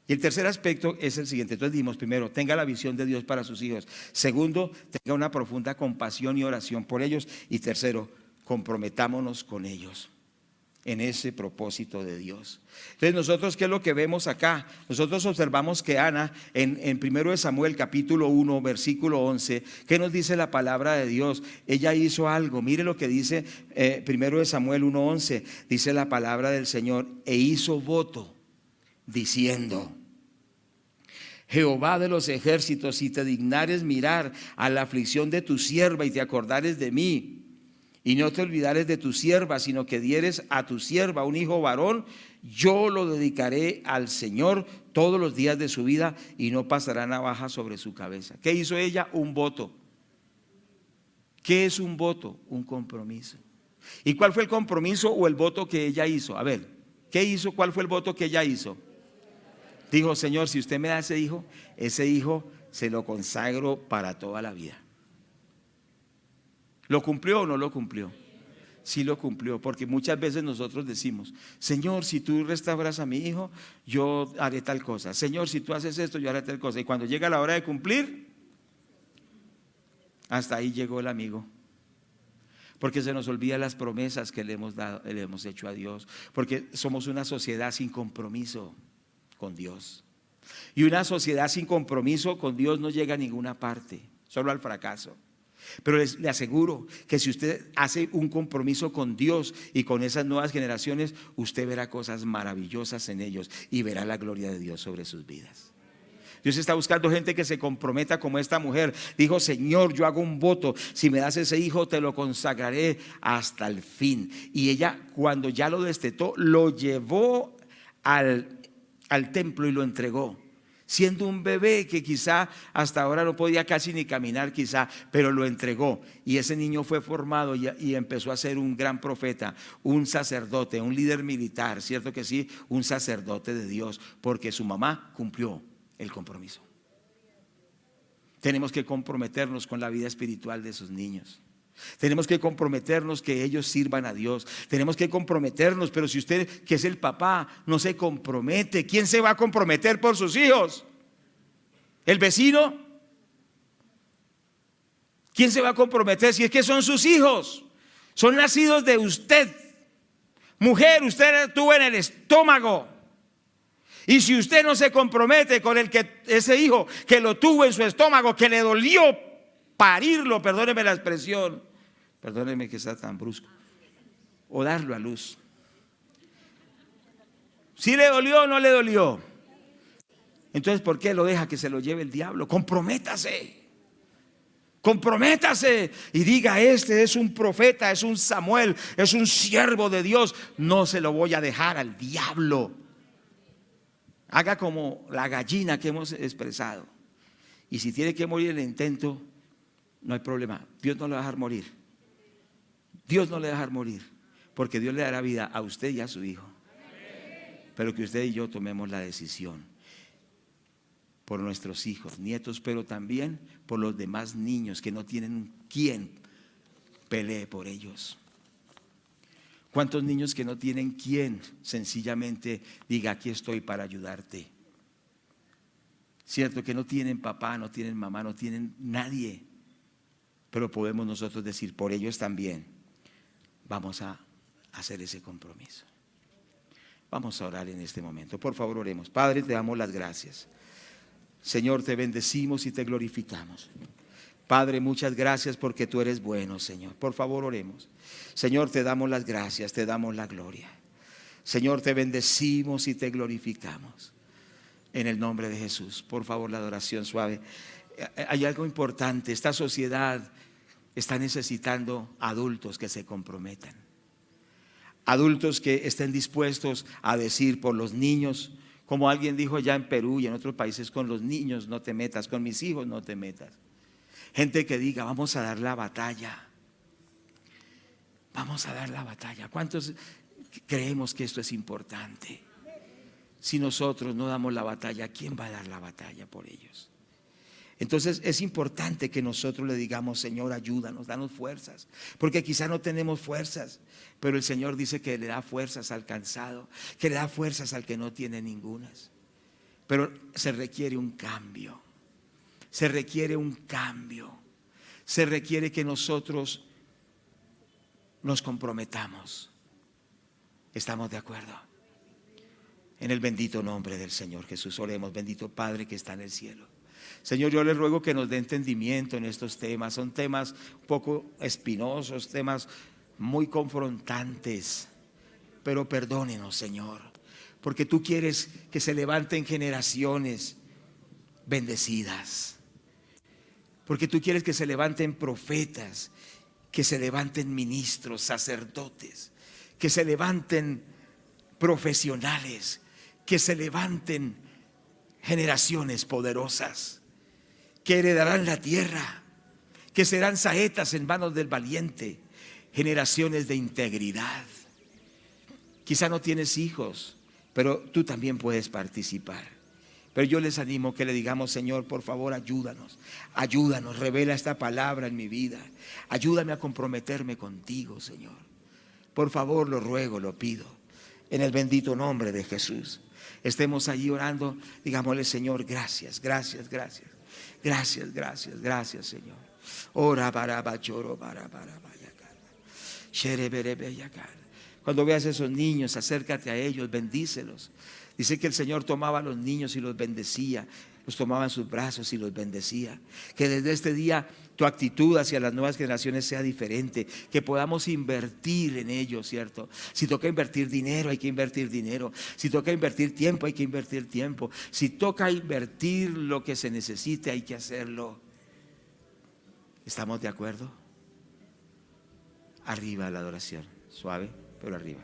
[SPEAKER 1] Y el tercer aspecto es el siguiente. Entonces dijimos: primero, tenga la visión de Dios para sus hijos. Segundo, tenga una profunda compasión y oración por ellos. Y tercero, comprometámonos con ellos en ese propósito de Dios. Entonces nosotros, ¿qué es lo que vemos acá? Nosotros observamos que Ana en 1 Samuel capítulo 1 versículo 11, ¿qué nos dice la palabra de Dios? Ella hizo algo. Mire lo que dice 1 Samuel 1:11. Dice la palabra del Señor: e hizo voto diciendo: Jehová de los ejércitos, si te dignares mirar a la aflicción de tu sierva y te acordares de mí, y no te olvidares de tu sierva, sino que dieres a tu sierva un hijo varón, yo lo dedicaré al Señor todos los días de su vida, y no pasará navaja sobre su cabeza. ¿Qué hizo ella? Un voto. ¿Qué es un voto? Un compromiso. ¿Y cuál fue el compromiso o el voto que ella hizo? A ver, ¿qué hizo? ¿Cuál fue el voto que ella hizo? Dijo: Señor, si usted me da ese hijo se lo consagro para toda la vida. ¿Lo cumplió o no lo cumplió? Sí lo cumplió, porque muchas veces nosotros decimos: Señor, si tú restauras a mi hijo, yo haré tal cosa. Señor, si tú haces esto, yo haré tal cosa. Y cuando llega la hora de cumplir, hasta ahí llegó el amigo. Porque se nos olvida las promesas que le hemos dado, le hemos hecho a Dios. Porque somos una sociedad sin compromiso con Dios. Y una sociedad sin compromiso con Dios no llega a ninguna parte, solo al fracaso. Pero le aseguro que si usted hace un compromiso con Dios y con esas nuevas generaciones, usted verá cosas maravillosas en ellos y verá la gloria de Dios sobre sus vidas. Dios está buscando gente que se comprometa como esta mujer. Dijo: Señor, yo hago un voto, si me das ese hijo te lo consagraré hasta el fin. Y ella, cuando ya lo destetó, lo llevó al templo y lo entregó, siendo un bebé que quizá hasta ahora no podía casi ni caminar quizá, pero lo entregó. Y ese niño fue formado y empezó a ser un gran profeta, un sacerdote, un líder militar, ¿cierto que sí? Un sacerdote de Dios, porque su mamá cumplió el compromiso. Tenemos que comprometernos con la vida espiritual de esos niños. Tenemos que comprometernos que ellos sirvan a Dios. Tenemos que comprometernos, pero si usted, que es el papá, no se compromete, ¿quién se va a comprometer por sus hijos? ¿El vecino? ¿Quién se va a comprometer si es que son sus hijos? Son nacidos de usted. Mujer, usted tuvo en el estómago. Y si usted no se compromete con ese hijo que lo tuvo en su estómago, que le dolió parirlo, perdóneme la expresión, perdóneme que sea tan brusco, o darlo a luz. ¿Sí le dolió o no le dolió? Entonces, ¿por qué lo deja que se lo lleve el diablo? Comprométase. Comprométase y diga: este es un profeta, es un Samuel, es un siervo de Dios. No se lo voy a dejar al diablo. Haga como la gallina que hemos expresado. Y si tiene que morir en el intento, no hay problema. Dios no le va a dejar morir. Dios no le va a dejar morir, porque Dios le dará vida a usted y a su hijo. Pero que usted y yo tomemos la decisión por nuestros hijos, nietos, pero también por los demás niños que no tienen quien pelee por ellos. ¿Cuántos niños que no tienen quien sencillamente diga: aquí estoy para ayudarte? Cierto que no tienen papá, no tienen mamá, no tienen nadie, pero podemos nosotros decir: por ellos también vamos a hacer ese compromiso. Vamos a orar en este momento. Por favor, oremos. Padre, te damos las gracias. Señor, te bendecimos y te glorificamos. Padre, muchas gracias porque tú eres bueno, Señor. Por favor, oremos. Señor, te damos las gracias, te damos la gloria. Señor, te bendecimos y te glorificamos. En el nombre de Jesús. Por favor, la adoración suave. Hay algo importante. Esta sociedad está necesitando adultos que se comprometan. Adultos que estén dispuestos a decir por los niños, como alguien dijo allá en Perú y en otros países: con los niños no te metas, con mis hijos no te metas. Gente que diga: vamos a dar la batalla. Vamos a dar la batalla. ¿Cuántos creemos que esto es importante? Si nosotros no damos la batalla, ¿quién va a dar la batalla por ellos? Entonces es importante que nosotros le digamos: Señor, ayúdanos, danos fuerzas, porque quizá no tenemos fuerzas, pero el Señor dice que le da fuerzas al cansado, que le da fuerzas al que no tiene ningunas. Pero se requiere un cambio, se requiere un cambio, se requiere que nosotros nos comprometamos. ¿Estamos de acuerdo? En el bendito nombre del Señor Jesús oremos. Bendito Padre que está en el cielo. Señor, yo le ruego que nos dé entendimiento en estos temas. Son temas un poco espinosos, temas muy confrontantes, pero perdónenos, Señor, porque tú quieres que se levanten generaciones bendecidas, porque tú quieres que se levanten profetas, que se levanten ministros, sacerdotes, que se levanten profesionales, que se levanten generaciones poderosas, que heredarán la tierra, que serán saetas en manos del valiente, generaciones de integridad. Quizá no tienes hijos, pero tú también puedes participar. Pero yo les animo que le digamos: Señor, por favor, ayúdanos, ayúdanos, revela esta palabra en mi vida, ayúdame a comprometerme contigo, Señor. Por favor, lo ruego, lo pido, en el bendito nombre de Jesús. Estemos allí orando, digámosle: Señor, gracias, gracias, gracias. Gracias, gracias, gracias, Señor. Ora para bachoro para Cuando veas a esos niños, acércate a ellos, bendícelos. Dice que el Señor tomaba a los niños y los bendecía, los tomaba en sus brazos y los bendecía. Que desde este día tu actitud hacia las nuevas generaciones sea diferente, que podamos invertir en ellos, ¿cierto? Si toca invertir dinero, hay que invertir dinero. Si toca invertir tiempo, hay que invertir tiempo. Si toca invertir lo que se necesite, hay que hacerlo. ¿Estamos de acuerdo? Arriba la adoración, suave, pero arriba.